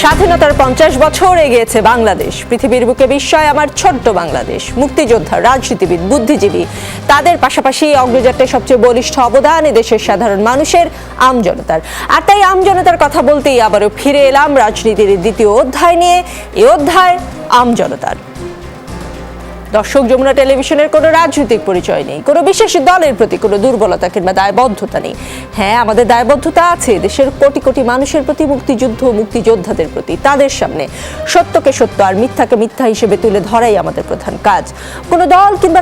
স্বাধীনতার 50 বছর এগিয়েছে বাংলাদেশ। পৃথিবীর বুকে বিস্ময় আমার ছোট্ট বাংলাদেশ। মুক্তিযোদ্ধা, রাজনীতিবিদ, বুদ্ধিজীবী, তাদের পাশাপাশি অগ্রযাত্রায় সবচেয়ে বলিষ্ঠ অবদান এদেশের সাধারণ মানুষের, আমজনতার। আর তাই আমজনতার কথা বলতেই আবারও ফিরে এলাম রাজনীতির দ্বিতীয় অধ্যায় নিয়ে। এই অধ্যায় আমজনতার। দর্শক, যমুনা টেলিভিশনের কোনো রাজনৈতিক পরিচয় নেই, কোনো বিশেষ দলের প্রতি কোনো দুর্বলতা কিংবা দায়বদ্ধতা নেই। হ্যাঁ, আমাদের দায়বদ্ধতা আছে দেশের কোটি কোটি মানুষের প্রতি, মুক্তিযোদ্ধাদের প্রতি। তাদের সামনে সত্যকে সত্য আর মিথ্যাকে মিথ্যা হিসেবে তুলে ধরাই আমাদের প্রধান কাজ। কোনো দল কিংবা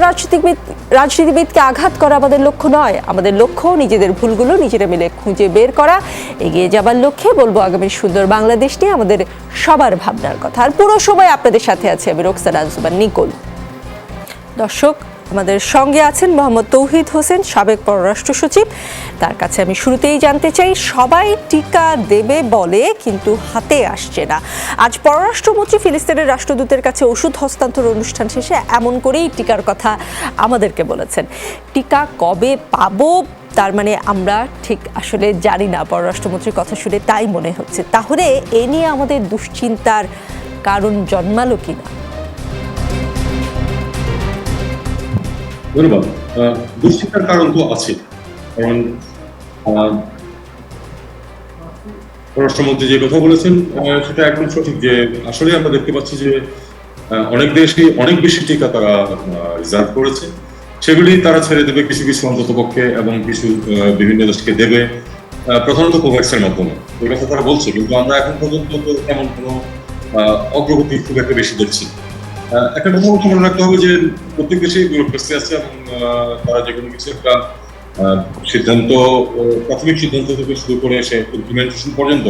রাজনীতিবিদকে আঘাত করা আমাদের লক্ষ্য নয়। আমাদের লক্ষ্য নিজেদের ভুলগুলো নিজেরা মিলে খুঁজে বের করা, এগিয়ে যাবার লক্ষ্যে বলবো আগামীর সুন্দর বাংলাদেশ নিয়ে আমাদের সবার ভাবনার কথা। আর পুরো সময় আপনাদের সাথে আছে আমি রোকসানা আজমান নিকোল। দর্শক, আমাদের সঙ্গে আছেন মোহাম্মদ তৌহিদ হোসেন, সাবেক পররাষ্ট্র সচিব। তার কাছে আমি শুরুতেই জানতে চাই, সবাই টিকা দেবে বলে কিন্তু হাতে আসছে না। আজ পররাষ্ট্রমন্ত্রী ফিলিস্তিনের রাষ্ট্রদূতের কাছে ওষুধ হস্তান্তর অনুষ্ঠান শেষে এমন করেই টিকার কথা আমাদেরকে বলেছেন। টিকা কবে পাবো তার মানে আমরা ঠিক আসলে জানি না। পররাষ্ট্রমন্ত্রীর কথা শুনে তাই মনে হচ্ছে। তাহলে এ নিয়ে আমাদের দুশ্চিন্তার কারণ জন্মালো কিনা? ধন্যবাদ। দুশ্চিন্তার কারণ তো আছে, কারণ পররাষ্ট্রমন্ত্রী যে কথা বলেছেন সেটা একদম সঠিক, যে আসলে আমরা দেখতে পাচ্ছি যে অনেক দেশই অনেক বেশি টিকা তারা রিজার্ভ করেছে, সেগুলি তারা ছেড়ে দেবে কিছু কিছু অন্তত পক্ষে, এবং কিছু বিভিন্ন দেশকে দেবে, প্রধানত কোভ্যাক্সের মাধ্যমে। এই কথা তারা বলছে, কিন্তু আমরা এখন পর্যন্ত তেমন কোনো অগ্রগতি খুব একটা বেশি দেখছি। একটা কথা মনে রাখতে হবে যে প্রত্যেক দেশেই ব্যুরোক্রেসি আছে, এবং তারা যে কোনো কিছু একটা সিদ্ধান্ত, প্রাথমিক সিদ্ধান্ত থেকে শুরু করে সে ইমপ্লিমেন্টেশন পর্যন্ত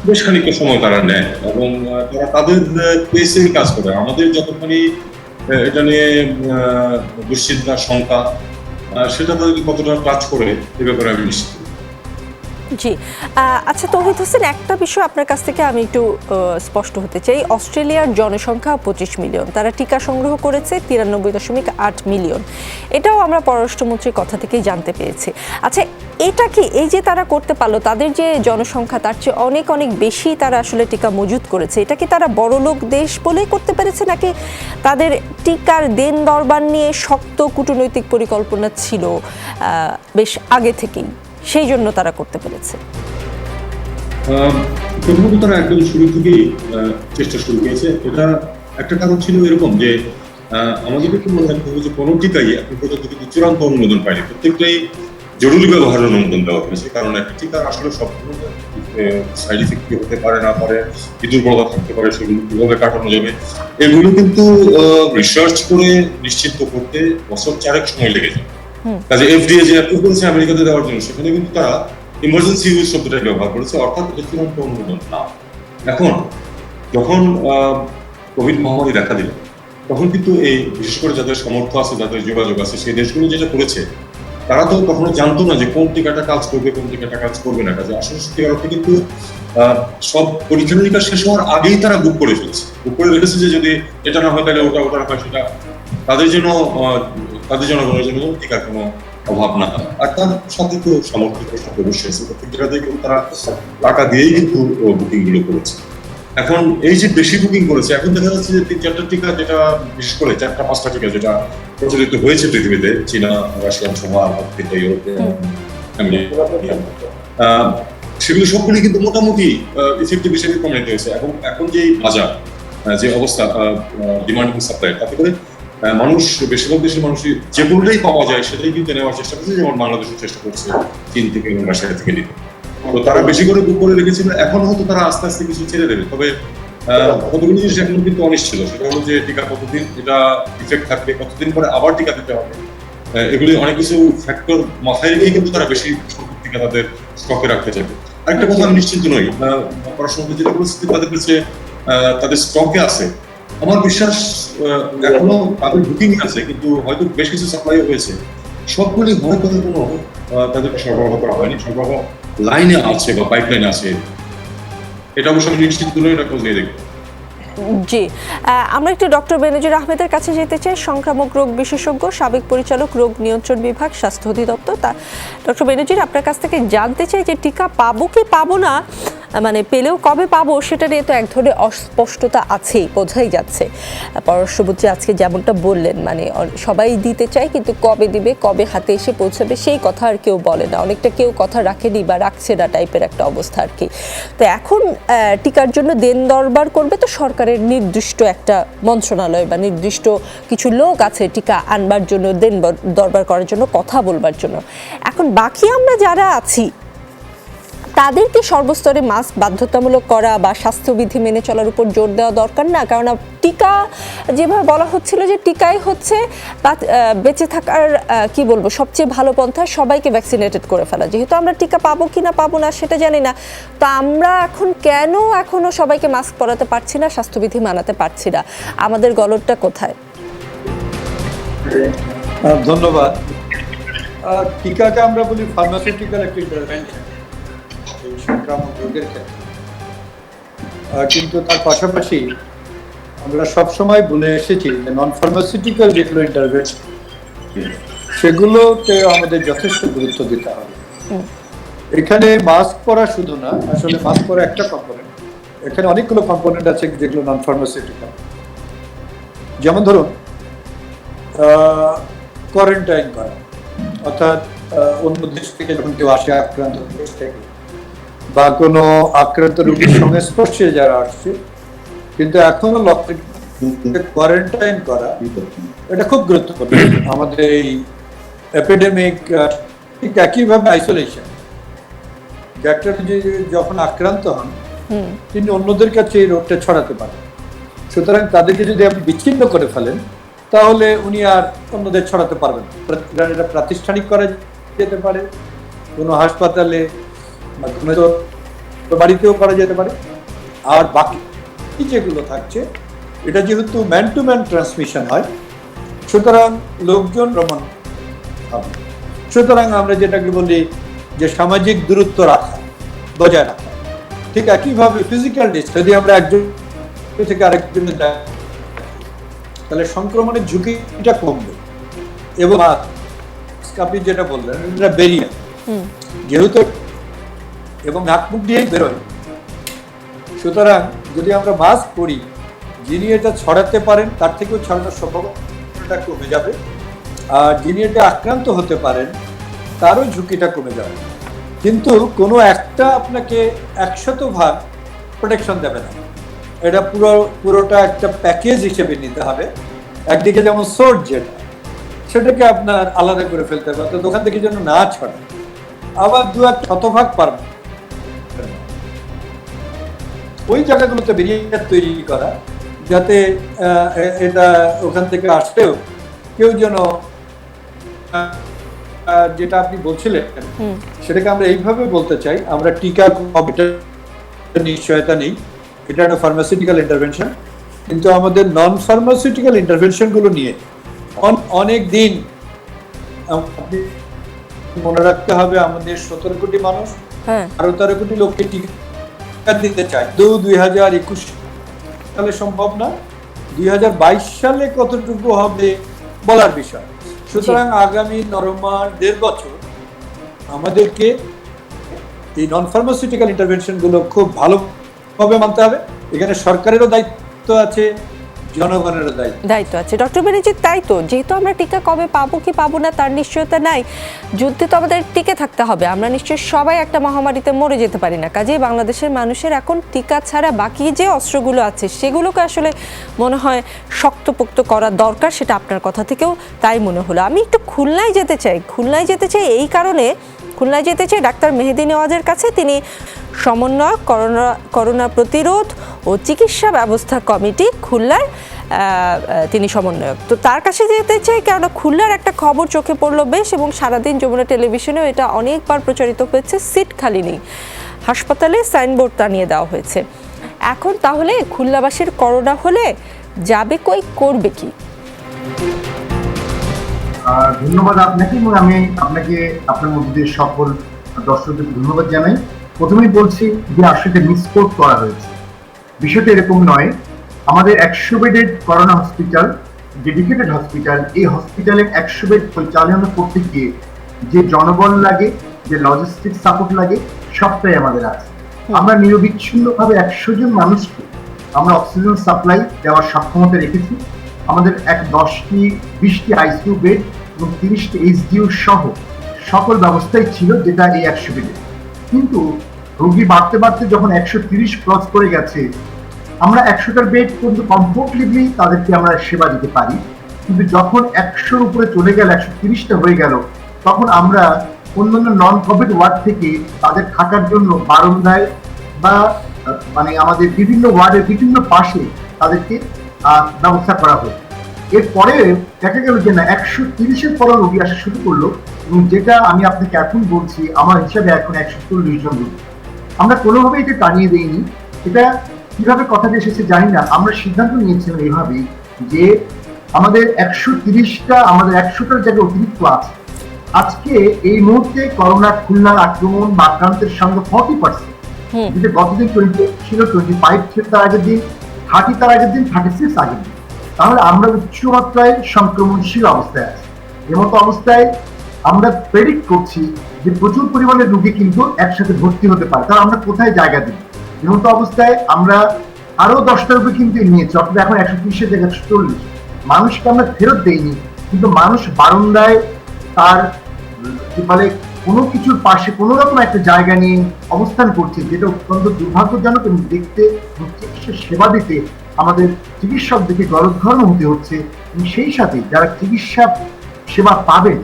বেশ খানিকটা সময় তারা নেয়, এবং তারা তাদের পেসেই কাজ করে। আমাদের যতখানি এটা নিয়ে দুশ্চিন্তা, শঙ্কা, সেটা তাদের কতটা কাজ করে এ ব্যাপারে আমি নিশ্চিত। জি, আচ্ছা তৌহিদ হোসেন, একটা বিষয় আপনার কাছ থেকে আমি একটু স্পষ্ট হতে চাই। অস্ট্রেলিয়ার জনসংখ্যা 25 মিলিয়ন, তারা টিকা সংগ্রহ করেছে 93.8 মিলিয়ন। এটাও আমরা পররাষ্ট্রমন্ত্রীর কথা থেকেই জানতে পেরেছি। আচ্ছা, এটা কি এই যে তারা করতে পারলো, তাদের যে জনসংখ্যা তার চেয়ে অনেক অনেক বেশি তারা আসলে টিকা মজুত করেছে, এটা কি তারা বড়লোক দেশ বলেই করতে পেরেছে, নাকি তাদের টিকার দেন দরবার নিয়ে শক্ত কূটনৈতিক পরিকল্পনা ছিল বেশ আগে থেকেই, সেই জন্য তারা করতে পেরেছে? প্রথমত তারা একদম শুরু থেকেই চেষ্টা শুরু করেছে। এটা একটা কারণ ছিল এরকম যে আমাদেরকে মনে রাখতে হবে যে কোনো টিকাই এখন পর্যন্ত কিন্তু চূড়ান্ত অনুমোদন পায়নি। প্রত্যেকটাই জরুরি ব্যবহারের অনুমোদন দেওয়া হয়েছে, কারণ একটা টিকার আসলে সব সাইড ইফেক্ট কি হতে পারে না পারে, কি দুর্বলতা থাকতে পারে, সেগুলো কিভাবে কাটানো যাবে, এগুলো কিন্তু রিসার্চ করে নিশ্চিত করতে বছর 4 সময় লেগে যায়। কাজে এফডিএ যে অ্যাপ্রুভ করেছে আমেরিকাতে দেওয়ার জন্য, সেখানে কিন্তু তারা ইমার্জেন্সি ইউজ শব্দটা ব্যবহার করেছে, অর্থাৎ এটা চূড়ান্ত অনুমোদন না। এখন যখন কোভিড মহামারী দেখা দিল, তখন কিন্তু এই বিশেষ করে যাদের সামর্থ্য আছে, যাদের যোগাযোগ আছে, সেই দেশগুলো যেটা করেছে, তারা তো কখনো জানতো না যে কোন টিকাটা কাজ করবে, কোন টিকাটা কাজ করবে না। কাজে আসলে সত্যিকার অর্থে কিন্তু সব পরীক্ষা নিরীক্ষা শেষ হওয়ার আগেই তারা বুক করে ফেলছে, বুক করে রেখেছে যে যদি এটা না হয় তাহলে ওটা না হয় সেটা, তাদের জনগণের জন্য টিকার কোনো অভাব না হয়। আর তার সাথে তো সামর্থ্য অবশ্যই আছে, প্রত্যেক জায়গাতেই কিন্তু তারা টাকা দিয়েই কিন্তু বুকিং গুলো করেছে। এখন এই যে বেশি বুকিং করেছে, এখন দেখা যাচ্ছে যে 3-4টা টিকা, যেটা বিশেষ করে 4-5টা টিকা যেটা প্রচলিত হয়েছে পৃথিবীতে, চীনা, রাশিয়ান সহ আফ্রিকা, ইউরোপে, সেগুলো সবগুলি কিন্তু মোটামুটি ইফেক্টিভ হিসেবে প্রমাণিত হয়েছে। এবং এখন যে বাজার, যে অবস্থা, ডিমান্ড এবং সাপ্লাই, তাতে করে মানুষ, বেশিরভাগ দেশের মানুষই যে কোনোটাই পাওয়া যায় সেটাই কিন্তু নেওয়ার চেষ্টা করছে, যেমন বাংলাদেশের চেষ্টা করছে চীন থেকে এবং রাশিয়া থেকে নিতে। তো তারা বেশি করে বুক করে রেখেছিল, এখন হয়তো তারা আস্তে আস্তে কিছু ছেড়ে দেবে। তবে কতগুলো জিনিস এখন কিন্তু অনিশ্চিত, সেটা হলো যে টিকা কতদিন এটা ইফেক্ট থাকবে, কতদিন পরে আবার টিকা দিতে হবে, এগুলি অনেক কিছু ফ্যাক্টর মাথায় রেখেই কিন্তু তারা বেশি সংখ্যক টিকা তাদের স্টকে রাখতে চাইবে। আরেকটা কথা আমি নিশ্চিন্ত নই, পড়াশোনা যেটা পরিস্থিতি তাদের কাছে তাদের স্টকে আছে, আমার বিশ্বাস এখনো তাদের বুকিং আছে, কিন্তু হয়তো বেশ কিছু সাপ্লাই হয়েছে, সবগুলি হয়তো কোনো তাদেরকে সরবরাহ করা হয়নি, সরবরাহ লাইনে আছে বা পাইপলাইনে আছে, এটা অবশ্য আমি নিশ্চিত নই, এটা খোঁজ নিয়ে দেখবো। জি, আমরা একটু ডক্টর বেনজির আহমেদের কাছে যেতে চাই, সংক্রামক রোগ বিশেষজ্ঞ, সাবেক পরিচালক রোগ নিয়ন্ত্রণ বিভাগ, স্বাস্থ্য অধিদপ্তর। তা ডক্টর বেনজির, আপনার কাছ থেকে জানতে চাই যে টিকা পাবো কি পাবো না, মানে পেলেও কবে পাবো সেটা নিয়ে তো এক ধরনের অস্পষ্টতা আছেই, বোঝাই যাচ্ছে। পররাষ্ট্রমন্ত্রী আজকে যেমনটা বললেন, মানে সবাই দিতে চায় কিন্তু কবে দিবে, কবে হাতে এসে পৌঁছাবে সেই কথা আর কেউ বলে না, অনেকটা কেউ কথা রাখেনি বা রাখছে না টাইপের একটা অবস্থা আর কি। তো এখন টিকার জন্য দেন দরবার করবে তো সরকারের নির্দিষ্ট একটা মন্ত্রণালয় বা নির্দিষ্ট কিছু লোক আছে টিকা আনবার জন্য, দেন দরবার করার জন্য, কথা বলবার জন্য। এখন বাকি আমরা যারা আছি তাদেরকে সর্বস্তরে মাস্ক বাধ্যতামূলক করা বা স্বাস্থ্যবিধি মেনে চলার উপর জোর দেওয়া দরকার না? কারণ টিকা যেভাবে বলা হচ্ছিল যে টিকাই হচ্ছে বেঁচে থাকার কি বলবো সবচেয়ে ভালো পন্থা, সবাইকে ভ্যাকসিনেটেড করে ফেলা। যেহেতু আমরা টিকা পাবো কি না পাবো না সেটা জানি না, তো আমরা এখন কেন এখনো সবাইকে মাস্ক পরাতে পারছি না, স্বাস্থ্যবিধি মানাতে পারছি না? আমাদের গলদটা কোথায়? ধন্যবাদ। টিকাকে আমরা বলি ফার্মাসিউটিক্যাল একটা ইন্টারভেনশন এই সংক্রামক রোগের ক্ষেত্রে, কিন্তু তার পাশাপাশি আমরা সবসময় বলে এসেছি যে নন ফার্মাসিউটিক্যাল যেগুলো ইন্টারভেনশন সেগুলোতে আমাদের যথেষ্ট গুরুত্ব দিতে হবে। এখানে মাস্ক পরা শুধু না, আসলে মাস্ক পরা একটা কম্পোনেন্ট, এখানে অনেকগুলো কম্পোনেন্ট আছে যেগুলো নন ফার্মাসিউটিক্যাল। যেমন ধরুন কোয়ারেন্টাইন করা, অর্থাৎ অন্য দেশ থেকে যখন কেউ আসে আক্রান্ত দেশ থেকে বা কোনো আক্রান্ত রোগীর সংস্পর্শে যারা আসছে কিন্তু এখনো লক্ষণ কোয়ারেন্টাইন করা, এটা খুব গুরুত্বপূর্ণ আমাদের এই এপিডেমিক। ঠিক একইভাবে আইসোলেশন, ডাক্তার যখন আক্রান্ত হন তিনি অন্যদের কাছে এই রোগটা ছড়াতে পারেন, সুতরাং তাদেরকে যদি আপনি বিচ্ছিন্ন করে ফেলেন তাহলে উনি আর অন্যদের ছড়াতে পারবেন। এটা প্রাতিষ্ঠানিক করা যেতে পারে, কোনো হাসপাতালে বা কোনো বাড়িতেও করা যেতে পারে। আর বাকি যেগুলো থাকছে এটা যেহেতু ম্যান টু ম্যান ট্রান্সমিশন হয়, সুতরাং লোকজন ভ্রমণ হবে, সুতরাং আমরা যেটাকে বলি যে সামাজিক দূরত্ব রাখা, বজায় রাখা। ঠিক একইভাবে ফিজিক্যাল ডিস্টেন্স, যদি আমরা একজন থেকে আরেকজনের তাহলে সংক্রমণের ঝুঁকিটা কমবে। এবং আপনি যেটা বললেন এটা বেরিয়ে যেহেতু এবং নাক মুখ দিয়েই বেরোয়, সুতরাং যদি আমরা মাস্ক পরি, যিনি এটা ছড়াতে পারেন তার থেকেও ছড়ানোর সম্ভাবনাটা কমে যাবে, আর যিনি এটা আক্রান্ত হতে পারেন তারও ঝুঁকিটা কমে যাবে। কিন্তু কোনো একটা আপনাকে 100% প্রোটেকশন দেবে না, এটা পুরোটা একটা প্যাকেজ হিসেবে নিতে হবে। একদিকে যেমন সোর্স যেটা, সেটাকে আপনার আলাদা করে ফেলতে হবে, তো দোকান থেকে যেন না ছড়ায়। আবার 2-1% পারবে ওই জায়গাগুলোতে বেরিয়ে তৈরি করা, যাতে এটা ওখান থেকে আসলেও কেউ যেন, যেটা আপনি বলছিলেন সেটাকে আমরা এইভাবে বলতে চাই, আমরা টিকা নিশ্চয়তা নেই, এটা একটা ফার্মাসিউটিক্যাল ইন্টারভেনশন, কিন্তু আমাদের নন ফার্মাসিউটিক্যাল ইন্টারভেনশন গুলো নিয়ে অনেক দিন আপনি মনে রাখতে হবে, আমাদের 17 কোটি মানুষ, 13 কোটি লোককে টিকা দিতে চায়। 2021 সালে সম্ভব না, 2022 সালে কতটুকু হবে বলার বিষয়। সুতরাং আগামী নরমাল 1.5 বছর আমাদেরকে এই নন ফার্মাসিউটিক্যাল ইন্টারভেনশন গুলো খুব ভালোভাবে মানতে হবে। এখানে সরকারেরও দায়িত্ব আছে, জনগণেরও দায়িত্ব আছে। ডক্টর বেনজির, তাই তো, যেহেতু আমরা টিকা কবে পাবো কি পাবো না তার নিশ্চয়তা নাই, যুদ্ধে তো আমাদের টিকে থাকতে হবে, আমরা নিশ্চয়ই সবাই একটা মহামারীতে মরে যেতে পারি না। কাজেই বাংলাদেশের মানুষের এখন টিকা ছাড়া বাকি যে অস্ত্রগুলো আছে সেগুলোকে আসলে মনে হয় শক্তপোক্ত করা দরকার, সেটা আপনার কথা থেকেও তাই মনে হলো। আমি একটু খুলনায় যেতে চাই এই কারণে, খুলনায় যেতে চাই ডাক্তার মেহেদি নেওয়াজের কাছে। তিনি সমন্বয়ক করোনা প্রতিরোধ ও চিকিৎসা ব্যবস্থা কমিটি খুলনার, তিনি সমন্বয়ক। তো তার কাছে যেতে চাই কেননা খুলনার একটা খবর চোখে পড়লো বেশ, এবং সারাদিন যমুনা টেলিভিশনেও এটা অনেকবার প্রচারিত হয়েছে, সিট খালি নেই, হাসপাতালে সাইনবোর্ড টানিয়ে দেওয়া হয়েছে। এখন তাহলে খুলনাবাসীর করোনা হলে যাবে কই, করবে কি? ধন্যবাদ আপনাকে, এবং আমি আপনাকে আপনার মধ্যে সকল দর্শকদের ধন্যবাদ জানাই। প্রথমেই বলছি যে আসলে মিসকোট করা হয়েছে, বিষয়টা এরকম নয়। আমাদের 100 বেডের করোনা হসপিটাল, ডেডিকেটেড হসপিটাল, এই হসপিটালের 100 বেড পরিচালনা করতে গিয়ে যে জনবল লাগে, যে লজিস্টিক সাপোর্ট লাগে, সবটাই আমাদের আছে। আমরা নিরবিচ্ছিন্নভাবে 100 জন মানুষকে আমরা অক্সিজেন সাপ্লাই দেওয়ার সক্ষমতা রেখেছি। আমাদের 10টি 20টি আইসিইউ বেড এবং 30টি এইচডিইউ সহ সকল ব্যবস্থাই ছিল, যেটা এই 100 বেডে। কিন্তু রোগী বাড়তে বাড়তে যখন 130 ক্রস করে গেছে, আমরা 100টার বেড পর্যন্ত কমফোর্টেবলি তাদেরকে আমরা সেবা দিতে পারি, কিন্তু যখন 100-র উপরে চলে গেল, 130টা হয়ে গেল, তখন আমরা অন্যান্য নন কোভিড ওয়ার্ড থেকে তাদের থাকার জন্য বারান্দায় বা মানে আমাদের বিভিন্ন ওয়ার্ডের বিভিন্ন পাশে তাদেরকে ব্যবস্থা করা হয়। এরপরে দেখা গেল যে না, 130-এর পরে রোগী আসা শুরু করলো, এবং যেটা আমি আপনাকে এখন বলছি, আমার হিসাবে এখন 140 জন রোগী। আমরা কোনোভাবে এটা টানিয়ে দেইনি। এটা কিভাবে কথাটা এসেছে জানি না, আমরা সিদ্ধান্ত নিয়েছিলাম এইভাবেই যে আমাদের 130টা, আমাদের 100টার জায়গায় অতিরিক্ত আছে। আজকে এই মুহূর্তে করোনা খুলনার আক্রমণ বা আক্রান্তের সঙ্গে 40%, যেটা গতদিন 20 ছিল, 25 ছিল তার আগের দিন, 30 তার আগের দিন, 36 আগের দিন। তাহলে আমরা উচ্চমাত্রায় সংক্রমণশীল অবস্থায় আছি। এমতো অবস্থায় আমরা প্রেডিক্ট করছি যে প্রচুর পরিমাণে রোগী কিন্তু একসাথে ভর্তি হতে পারে, তাহলে আমরা কোথায় জায়গা দিই? এমতো অবস্থায় আমরা আরো 10টার উপরে কিন্তু নিয়েছি, অর্থাৎ এখন 130-এর জায়গায় 140। মানুষকে আমরা ফেরত দেইনি, কিন্তু মানুষ বারান্দায় তার কি বলে কোনো কিছুর পাশে কোনো রকম একটা জায়গা নিয়ে অবস্থান করছে, যেটা অত্যন্ত দুর্ভাগ্যজনক। এবং দেখতে চিকিৎসা সেবা দিতে আমাদের চিকিৎসকদেরকে গরদঘর্ম হতে হচ্ছে, এবং সেই সাথে যারা চিকিৎসা সেবা পাবেন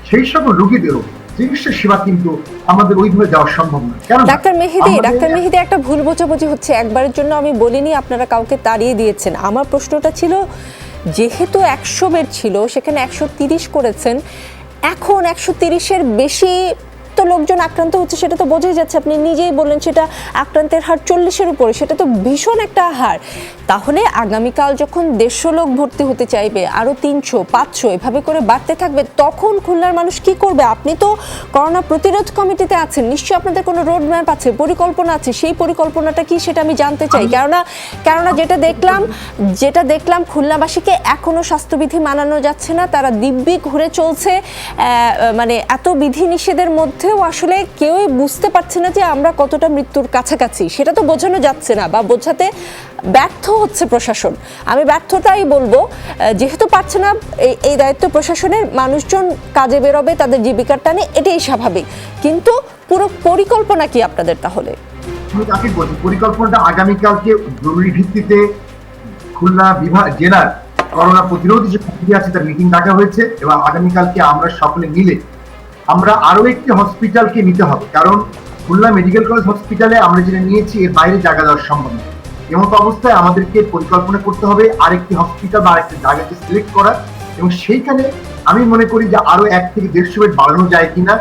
সেই সকল রোগীদেরও চিকিৎসা সেবা কিন্তু আমাদের ওইভাবে দেওয়া সম্ভব নয়। ডাক্তার মেহেদী, একটা ভুল বোঝাবুঝি হচ্ছে। একবারের জন্য আমি বলিনি আপনারা কাউকে তাড়িয়ে দিয়েছেন। আমার প্রশ্নটা ছিল, যেহেতু 100 বেড ছিল, সেখানে 130 করেছেন, এখন 130-এর বেশি তো লোকজন আক্রান্ত হচ্ছে, সেটা তো বোঝাই যাচ্ছে। আপনি নিজেই বললেন সেটা আক্রান্তের হার 40-এর উপরে, সেটা তো ভীষণ একটা হার। তাহলে আগামীকাল যখন 150 লোক ভর্তি হতে চাইবে, আরো 300, 500 এভাবে করে বাড়তে থাকবে, তখন খুলনার মানুষ কি করবে? আপনি তো করোনা প্রতিরোধ কমিটিতে আছেন, নিশ্চয়ই আপনাদের কোনো রোড ম্যাপ আছে, পরিকল্পনা আছে। সেই পরিকল্পনাটা কি সেটা আমি জানতে চাই। কেননা যেটা দেখলাম খুলনাবাসীকে এখনো স্বাস্থ্যবিধি মানানো যাচ্ছে না, তারা দিব্যি ঘুরে চলছে। মানে এত বিধি নিষেধের মধ্যেও আসলে কেউই বুঝতে পারছে না যে আমরা কতটা মৃত্যুর কাছাকাছি, সেটা তো বোঝানো যাচ্ছে না, বা বোঝাতে ব্যর্থ হচ্ছে প্রশাসন। আমি ব্যর্থতাই বলবো, যেহেতু পারছে না, এই দায়িত্ব প্রশাসনের। মানুষজন কাজে বেরোবে তাদের জীবিকার টানে, এটাই স্বাভাবিক। কিন্তু পুরো পরিকল্পনা কি আপনাদের তাহলে? আমি তাকে বলছি, পরিকল্পনাটা আগামীকালকে জরুরি ভিত্তিতে খুলনা বিভাগ জেলার করোনা প্রতিরোধী যে কমিটি আছে তার মিটিং ডাকা হয়েছে, এবং আগামীকালকে আমরা সকলে মিলে আমরা আরো একটি হসপিটালকে নিতে হবে, কারণ খুলনা মেডিকেল কলেজ হসপিটালে আমরা যেটা নিয়েছি এর বাইরে জায়গা দেওয়ার সম্ভব নয়। এমত অবস্থায় আমাদেরকে পরিকল্পনা করতে হবে আরেকটি হসপিটাল বা আরেকটি জায়গাকে সিলেক্ট করা, এবং সেইখানে আমি মনে করি যে আরো 1 থেকে 150 বেড বাড়ানো যায় কিনা,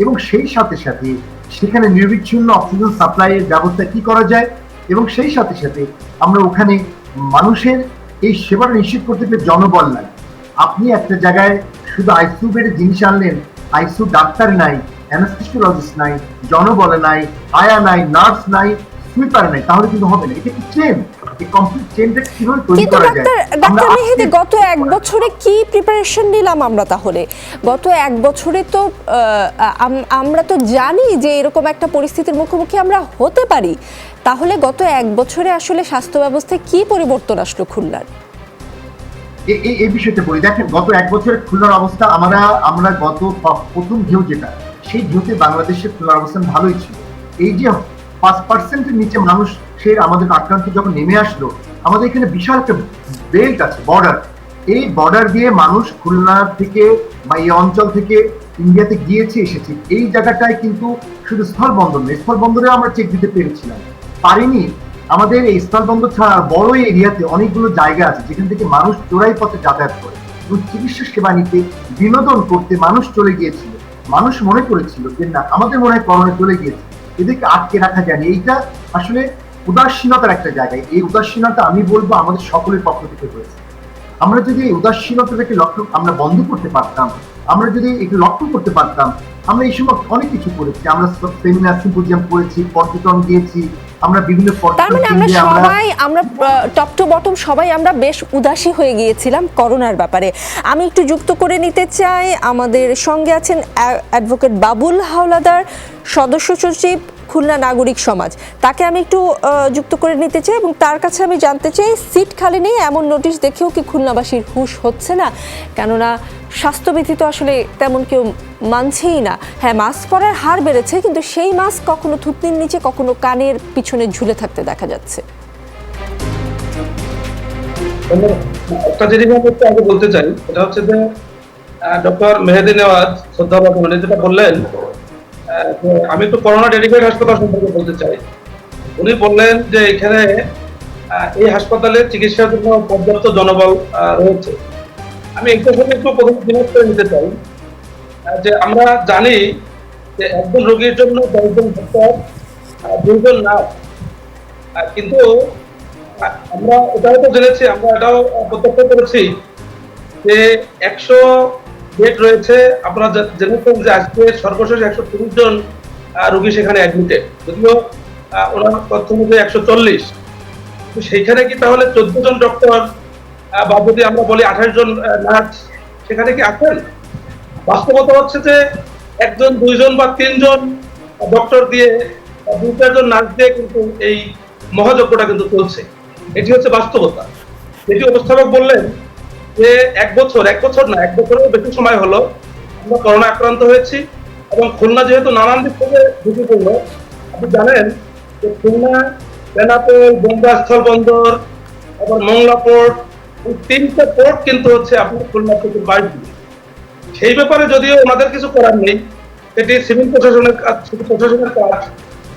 এবং সেই সাথে সাথে সেখানে নিরবিচ্ছিন্ন অক্সিজেন সাপ্লাইয়ের ব্যবস্থা কি করা যায়, এবং সেই সাথে সাথে আমরা ওখানে মানুষের এই সেবাটা নিশ্চিত করতে পেরে জনবল নাই। আপনি একটা জায়গায় শুধু আইসিইউ বেডের জিনিস আনলেন, আইসিইউ ডাক্তার নাই, অ্যানেস্থেসিওলজিস্ট নাই, জনবল নাই, আয়া নাই, নার্স নাই, সুইপার নাই, তাহলে কিন্তু হবে না। এটা কি চেন, এই কমপ্লিট চেনটা কিভাবে তৈরি করা যায়? ডাক্তার মেহেদী, গত 1 বছরে কি প্রিপারেশন নিলাম আমরা? তাহলে গত 1 বছরে তো আমরা তো জানি যে এরকম একটা পরিস্থিতির মুখোমুখি আমরা হতে পারি। তাহলে গত 1 বছরে আসলে স্বাস্থ্য ব্যবস্থায় কি পরিবর্তন আসলো খুলনার? এই বিষয়টা বলি, দেখেন গত 1 বছরের খুলনার অবস্থা, আমরা গত প্রথম ঢেউ যেটা, সেই ঢেউতে বাংলাদেশের খুলনার অবস্থান ভালোই ছিল। এই যে 5%-এর নিচে মানুষের আমাদের আক্রান্ত যখন নেমে আসলো, আমাদের এখানে বিশাল একটা বেল্ট আছে, বর্ডার। এই বর্ডার দিয়ে মানুষ খুলনা থেকে বা এই অঞ্চল থেকে ইন্ডিয়াতে গিয়েছে, এসেছে। এই জায়গাটায় কিন্তু শুধু স্থলবন্দর নয়, স্থলবন্দরে আমরা চেক দিতে পেরেছিলাম, পারিনি। আমাদের এই স্থলবন্দর ছাড়া বড় এরিয়াতে অনেকগুলো জায়গা আছে যেখান থেকে মানুষ চোরাই পথে যাতায়াত করে, এবং চিকিৎসা সেবা নিতে, বিনোদন করতে মানুষ চলে গিয়েছিল। মানুষ মনে করেছিল যে না, আমাদের মনে হয় করোনা চলে গিয়েছে, এদেরকে আটকে রাখা যায়নি। এইটা আসলে উদাসীনতার একটা জায়গায়। এই উদাসীনতা আমি বলবো আমাদের সকলের পক্ষ থেকে হয়েছে। আমরা যদি এই উদাসীনতাটাকে আমরা বন্ধ করতে পারতাম, আমরা যদি একটু লক্ষ্য করতে পারতাম, আমরা এই সময় অনেক কিছু করেছি। আমরা সেমিনার সিম্পোজিয়াম করেছি, পর্যটন দিয়েছি, আমরা বিভিন্ন আমরা টপ টু বটম সবাই আমরা বেশ উদাসী হয়ে গিয়েছিলাম করোনার ব্যাপারে। আমি একটু যুক্ত করে নিতে চাই, আমাদের সঙ্গে আছেন অ্যাডভোকেট বাবুল হাওলাদার, সদস্য সচিব খুলনা নাগরিক সমাজ, তাকে আমি একটু যুক্ত করে নিতে চাই এবং তার কাছে আমি জানতে চাই সিট খালি নেই এমন নোটিশ দেখেও কি খুলনাবাসীর হুঁশ হচ্ছে না? কেননা স্বাস্থ্যবিধি তো আসলে তেমন কেউ মানছেই না। হ্যাঁ, মাস্ক পরার হার বেড়েছে, কিন্তু সেই মাস্ক কখনো থুতনির নিচে, কখনো কানের পিছনে ঝুলে থাকতে দেখা যাচ্ছে। একটা জিনিস আমি একটু আগে বলতে চাই, এটা হচ্ছে যে ডক্টর মেহেদী নেওয়াজ শ্রদ্ধাবাদ উনি যেটা বললেন, যে আমি একটু করোনা ডেডিকেটেড হাসপাতাল সম্পর্কে বলতে চাই। উনি বললেন যে এখানে এই হাসপাতালে চিকিৎসার জন্য পর্যাপ্ত জনবল রয়েছে। আমি একটু প্রথম জিনিস করে নিতে চাই যে আমরা জানি যে একজন রোগীর জন্য 10 জন ডাক্তার, 2 জন নার্স, কিন্তু আমরা এটাও তো জেনেছি, আমরা এটাও প্রত্যক্ষ করেছি যে 100 বেড রয়েছে। আপনারা জেনেছেন যে আজকে সর্বশেষ 130 জন রোগী সেখানে অ্যাডমিটেড, যদিও ওনার তথ্য অনুযায়ী 140। সেইখানে কি তাহলে 14 জন ডক্টর বা যদি আমরা বলি 28 জন নার্স সেখানে কি আছেন? বাস্তবতা হচ্ছে যে 1 জন 2 জন বা 3 জন ডক্টর দিয়ে 2-4 জন নার্স দিয়ে কিন্তু এই মহাযজ্ঞটা কিন্তু চলছে। এটি হচ্ছে বাস্তবতা। যেটি উপস্থাপক বললেন যে 1 বছর না, 1 বছরের বেশি সময় হলো আমরা করোনা আক্রান্ত হয়েছি এবং খুলনা যেহেতু নানান দিক থেকে ঝুঁকি পড়ল। আপনি জানেন যে খুলনা, বেনাপোল, বোম্বা স্থল বন্দর, আবার মংলা পোর্ট, এই 3টে পোর্ট কিন্তু হচ্ছে আপনার খুলনা থেকে বাইরে। সেই ব্যাপারে যদিও ওনাদের কিছু করার নেই, সেটি সিভিল প্রশাসনের কাজ,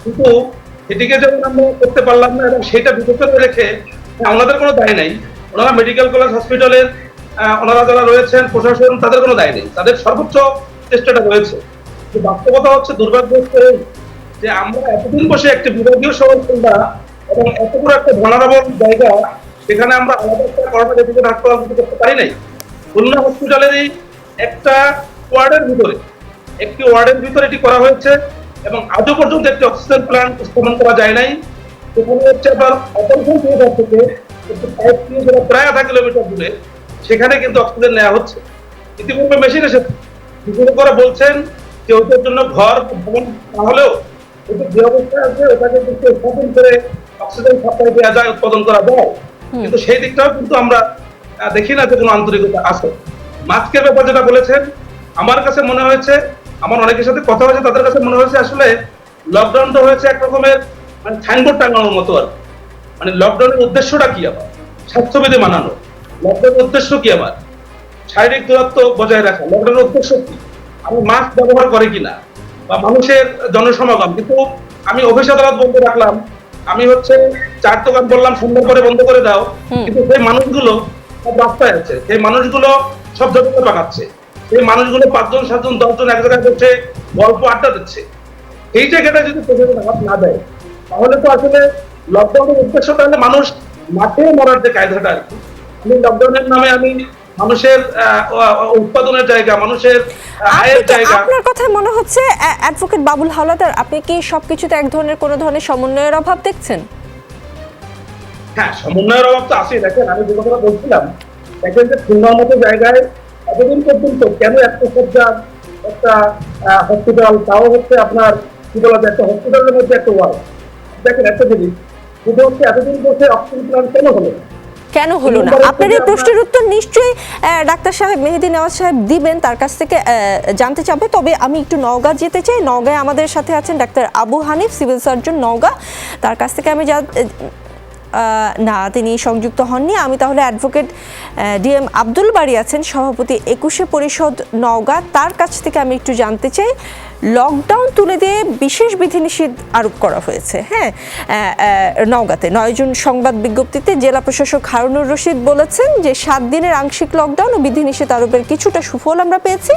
কিন্তু এটিকে যেমন আমরা করতে পারলাম না এবং সেটা বিবেচনায় রেখে ওনাদের কোনো দায় নাই। ওনারা মেডিকেল কলেজ হসপিটালের ওনারা যারা রয়েছেন প্রশাসন, তাদের কোনো দায় নেই, তাদের সর্বোচ্চ চেষ্টাটা রয়েছে। বাস্তবতা হচ্ছে দুর্ভাগ্যজনক যে আমরা এতদিন বসে একটি বিভাগীয় শহর খুলনা এবং এত বড় একটা ভানারাবল জায়গা, সেখানে আমরা আলাদা একটা করোনা ডেডিকেটেড হাসপাতাল করতে পারি নাই। খুলনা হসপিটালেরই একটা ওয়ার্ডের ভিতরে এটি করা হয়েছে এবং আজও পর্যন্ত একটি অক্সিজেন প্ল্যান্ট স্থাপন করা যায় নাই। সেখানে হচ্ছে আবার অপারেশন থিয়েটার থেকে একটি পাইপ দিয়ে যেটা প্রায় 0.5 কিলোমিটার দূরে, সেখানে কিন্তু অক্সিজেন নেওয়া হচ্ছে। ইতিপূর্বে মেশিন এসেছে, বিভিন্ন করে বলছেন যে ওইটার জন্য ঘর ভবন না হলেও ওটা যে অবস্থা আছে ওটাকে কিন্তু স্থাপন করে অক্সিজেন সাপ্লাই দেওয়া যায়, উৎপাদন করা যায়, কিন্তু সেই দিকটাও কিন্তু আমরা দেখি না যে কোনো আন্তরিকতা আছে। মাস্কের ব্যাপার যেটা বলেছেন, আমার কাছে মনে হয়েছে, আমার অনেকের সাথে কথা হয়েছে, তাদের কাছে মনে হয়েছে আসলে লকডাউনটা হয়েছে এক রকমের মানে সাইনবোর্ড টাঙানোর মতো আর মানে লকডাউনের উদ্দেশ্যটা কি আবার স্বাস্থ্যবিধি মানানো, লকডাউনের উদ্দেশ্য কি আবার শারীরিক দূরত্ব বজায় রাখা, লকডাউনের উদ্দেশ্য কি আমি মাস্ক ব্যবহার করে কিনা বা মানুষের জনসমাগম। কিন্তু আমি অফিস আদালত বন্ধ রাখলাম, আমি হচ্ছে 4 দোকান বললাম সন্ধ্যার পরে বন্ধ করে দাও, কিন্তু সেই মানুষগুলো সব রাস্তায় আছে, সেই মানুষগুলো সব জগতে পাকাচ্ছে, সেই মানুষগুলো 5 জন 7 জন 10 জন এক জায়গায় বসে গল্প আড্ডা দিচ্ছে। এই জায়গাটা যদি প্রশাসন হাত না দেয় তাহলে তো আসলে লকডাউনের উদ্দেশ্য তাহলে মানুষ মাঠে মরার যে কায়দাটা আর কি। আমি লকডাউনের নামে আমি মানুষের উৎপাদনের জায়গা, মানুষের আয়ের জায়গা। আপনার কথা মনে হচ্ছে অ্যাডভোকেট বাবুল হাওলাদার, আপনি কি সবকিছুতে এক ধরনের কোনো ধরনের সমন্বয়ের অভাব দেখছেন? হ্যাঁ, সমন্বয়ের অভাব তো আছেই। দেখেন, আমি যে কথাটা বলছিলাম, দেখেন যে খুলনার মতো জায়গায় এতদিন পর্যন্ত কেন একটা সজ্জা একটা হসপিটাল, তাও হচ্ছে আপনার কি বলা যায় একটা হসপিটালের মধ্যে একটা ওয়ার্ড। দেখেন একটা জিনিস, শুধু হচ্ছে এতদিন বসে অক্সিজেন প্ল্যান্ট কেন হলো না? আপনার এই প্রশ্নের উত্তর নিশ্চয়ই ডাক্তার সাহেব মেহেদী নেওয়াজ সাহেব দিবেন, তার কাছ থেকে জানতে চাবো। তবে আমি একটু নওগাঁ যেতে চাই। নওগাঁয় আমাদের সাথে আছেন doctor Abu Hanif, civil surgeon Naogaon. তার কাছ থেকে আমি না, তিনি সংযুক্ত হননি। আমি তাহলে অ্যাডভোকেট ডিএম আব্দুল বারী আছেন, সভাপতি 21শে পরিষদ নওগাঁ, তার কাছ থেকে আমি একটু জানতে চাই। লকডাউন তুলে দিয়ে বিশেষ বিধিনিষেধ আরোপ করা হয়েছে। হ্যাঁ, নওগাঁতে 9 জুন সংবাদ বিজ্ঞপ্তিতে জেলা প্রশাসক হারুনুর রশিদ বলেছেন যে 7 দিনের আংশিক লকডাউন ও বিধিনিষেধ আরোপের কিছুটা সুফল আমরা পেয়েছি।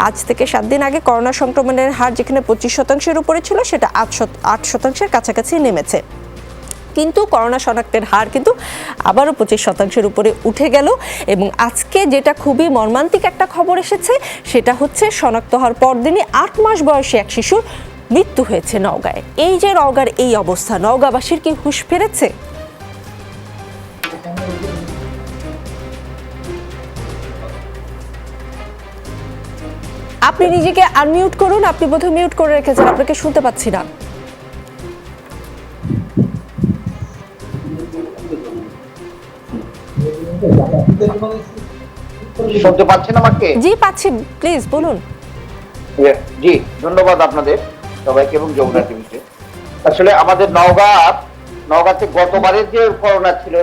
আজ থেকে 7 দিন আগে করোনা সংক্রমণের হার যেখানে 25% উপরে ছিল, সেটা 8% কাছাকাছি নেমেছে। কিন্তু করোনা শনাক্তের হার কিন্তু আবারও 25% উপরে উঠে গেল। এবং আজকে যেটা খুবই মর্মান্তিক একটা খবর এসেছে, সেটা হচ্ছে শনাক্ত হওয়ার পরদিনই 8 মাস বয়সী এক শিশুর মৃত্যু হয়েছে নওগাঁয়। এই যে নওগাঁর এই অবস্থা, নওগাঁবাসীর কি হুঁশ ফিরেছে? আপনি নিজেকে আনমিউট করুন, আপনি বোধহয় মিউট করে রেখেছেন, আপনাকে শুনতে পাচ্ছি না। শুনতে পাচ্ছেন আমাকে? জি পাচ্ছি, প্লিজ বলুন। জি, ধন্যবাদ আপনাদের সবাইকে এবং যমুনা টিভিকে। আসলে আমাদের নওগাঁতে গতবারের যে করোনা ছিল,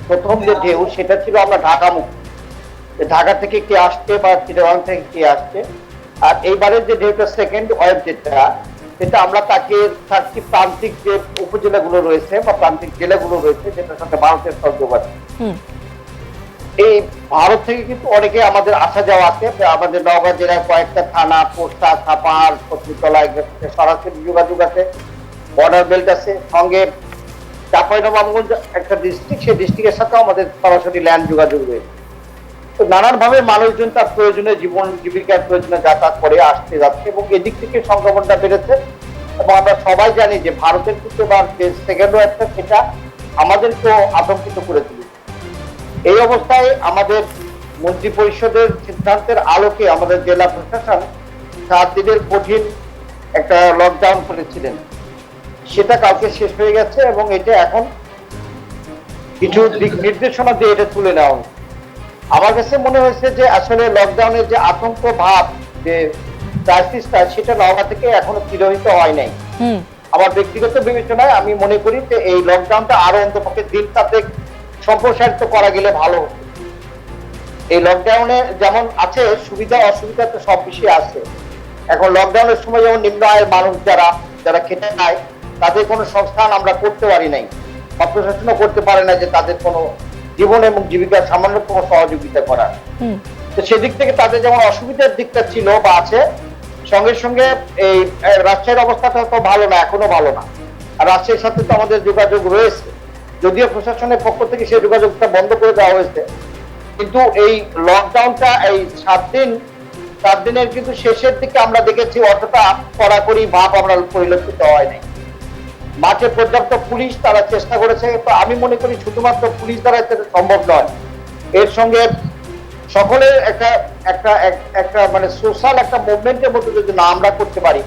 প্রথম যে ঢেউ, সেটা ছিল আমরা ঢাকা মুক্তি, ঢাকা থেকে কে আসছে বা চিটাগাং থেকে কে আসছে। আর এইবারের যে ঢেউটা সেকেন্ড ওয়েভ সেটা আমরা তাকে 4টি প্রান্তিক যে উপজেলাগুলো রয়েছে বা প্রান্তিক জেলাগুলো রয়েছে, যেটার সাথে ভারতের সংযোগ আছে। এই ভারত থেকে কিন্তু অনেকে আমাদের আসা যাওয়া আছে। আমাদের নওগাঁ জেলায় কয়েকটা থানা, পোস্টা, সাপাহার, কচুতলা, সরাসরি যোগাযোগ আছে, বর্ডার বেল্ট আছে, সঙ্গে চাঁপাইনবাবগঞ্জ একটা ডিস্ট্রিক্ট, সেই ডিস্ট্রিক্টের সাথে আমাদের সরাসরি ল্যান্ড যোগাযোগ রয়েছে। তো নানান ভাবে মানুষজন তার প্রয়োজনে, জীবন জীবিকার প্রয়োজনে যাতায়াত করে আসতে যাচ্ছে এবং এদিক থেকে সংক্রমণটা বেড়েছে। এবং আমরা সবাই জানি যে ভারতের কিন্তু যে সেকেন্ড ওয়েভটা, সেটা আমাদেরকেও আতঙ্কিত করে তুলেছে। এই অবস্থায় আমাদের মন্ত্রী পরিষদের সিদ্ধান্তের আলোকে আমাদের জেলা প্রশাসন 7 দিনের কঠিন একটা লকডাউন করেছিলেন, সেটা কালকে শেষ হয়ে গেছে এবং এটা এখন কিছু দিক নির্দেশনা দিয়ে এটা তুলে নেওয়া হয়েছে। আমার কাছে মনে হয়েছে যে আসলে লকডাউনের যে আতঙ্ক ভাব, যে ক্রাইসিসটা, সেটা নওগাঁ থেকে এখনো তিরোহিত হয় নাই। আমার ব্যক্তিগত বিবেচনায় আমি মনে করি যে এই লকডাউনটা আরো অন্তপক্ষে দিন তাতে সম্প্রসারিত করা গেলে ভালো হতো। এই লকডাউনে যেমন আছে সুবিধা, অসুবিধা তো সব বেশি আছে। এখন লকডাউনের সময় যেমন নিম্ন আয়ের মানুষ যারা খেতে খায়, তাদের কোনো সংস্থান আমরা করতে পারি নাই, বা প্রশাসনও করতে পারে না যে তাদের কোনো জীবন এবং জীবিকার সামান্যতম সহযোগিতা করার। তো সেদিক থেকে তাদের যেমন অসুবিধার দিকটা ছিল বা আছে, সঙ্গে সঙ্গে এই রাজশাহীর অবস্থাটা তো ভালো না, এখনো ভালো না। আর রাজশাহীর সাথে তো আমাদের যোগাযোগ রয়েছে, যদিও প্রশাসনের পক্ষ থেকে সেই যোগাযোগটা বন্ধ করে দেওয়া হয়েছে। কিন্তু এই লকডাউনটা এই 7 দিনের কিন্তু শেষের দিকে আমরা দেখেছি অতটা কড়াকড়ি ভাব আমরা পরিলক্ষিত হয় নাই। মাঠে পর্যাপ্ত পুলিশ তারা চেষ্টা করেছে, তো আমি মনে করি শুধুমাত্র পুলিশ দ্বারা এটা সম্ভব নয়। এর সঙ্গে সকলের একটা মানে সোশ্যাল একটা মুভমেন্টের মধ্যে যদি না আমরা করতে পারি,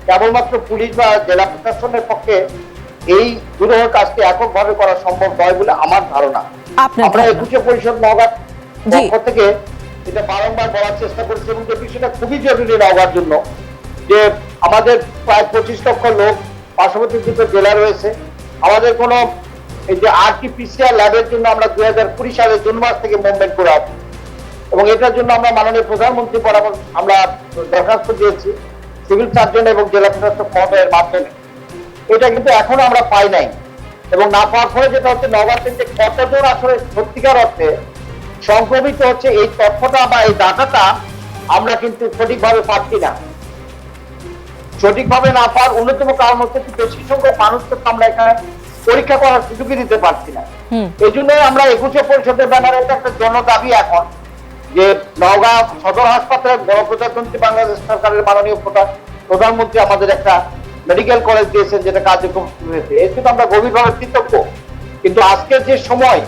কেবলমাত্র পুলিশ বা জেলা প্রশাসনের পক্ষে এই দুরূহ কাজটি এককভাবে করা সম্ভব নয় বলে আমার ধারণা। আমরা 21 পরিষদ নওগাঁ পক্ষ থেকে এটা বারংবার বলার চেষ্টা করছি এবং যে বিষয়টা খুবই জরুরি নওগাঁর জন্য, যে আমাদের প্রায় 25 লক্ষ লোক পার্শ্ববর্তী দুটো জেলা রয়েছে। আমাদের কোনো এই যে RT-PCR ল্যাবের জন্য আমরা 2020 সালের জুন মাস থেকে মুভমেন্ট করে আসছি এবং এটার জন্য আমরা মাননীয় প্রধানমন্ত্রী বরাবর আমরা দরখাস্ত দিয়েছি সিভিল সার্জন এবং জেলা প্রশাসক মহোদয়ের মাধ্যমে। এটা কিন্তু এখনো আমরা পাই নাই এবং না পাওয়ার ফলে যেটা হচ্ছে নওগাঁ থেকে কতজন আসলে সত্যিকার অর্থে সংক্রমিত হচ্ছে, এই তথ্যটা বা এই ডাটাটা আমরা কিন্তু সঠিকভাবে পাচ্ছি না। সঠিকভাবে না পাওয়ার অন্যতম কারণ হচ্ছে বেশি সংখ্যক মানুষকে আমরা এখানে পরীক্ষা করার সুযোগই দিতে পারছি না। এই জন্য আমরা 21 পরিষদের ব্যানারে একটা জনদাবি এখন, যে নওগাঁ সদর হাসপাতালে গণপ্রজাতন্ত্রী বাংলাদেশ সরকারের মাননীয় প্রধানমন্ত্রী আমাদের একটা মেডিকেল কলেজ দিয়েছেন, যেটা কার্যক্রম শুরু হয়েছে। এর জন্য আমরা গভীরভাবে কৃতজ্ঞ। কিন্তু আজকের যে সময়,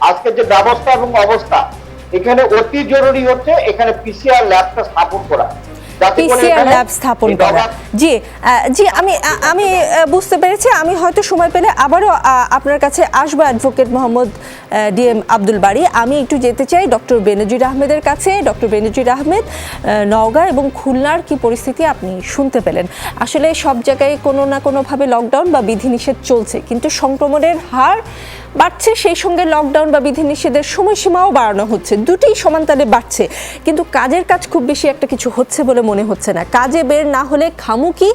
আজকের যে ব্যবস্থা এবং অবস্থা, এখানে অতি জরুরি হচ্ছে এখানে PCR ল্যাবটা স্থাপন করা। PCR ল্যাব স্থাপন করা। জি জি, আমি বুঝতে পেরেছি। আমি হয়তো সময় পেলে আবারও আপনার কাছে আসবো, অ্যাডভোকেট মোহাম্মদ DM আব্দুল বারী। আমি একটু যেতে চাই ডক্টর বেনজির আহমেদের কাছে। ডক্টর বেনজির আহমেদ, নওগাঁ এবং খুলনার কি পরিস্থিতি আপনি শুনতে পেলেন? আসলে সব জায়গায় কোনো না কোনোভাবে লকডাউন বা বিধিনিষেধ চলছে, কিন্তু সংক্রমণের হার বাড়ছে, সেই সঙ্গে লকডাউন বা বিধিনিষেধের সময়সীমাও বাড়ানো হচ্ছে, দুটোই সমানতালে বাড়ছে। কিন্তু কাজের কাজ খুব বেশি একটা কিছু হচ্ছে বলে মনে হচ্ছে না। কাজে বের না হলে খামুকি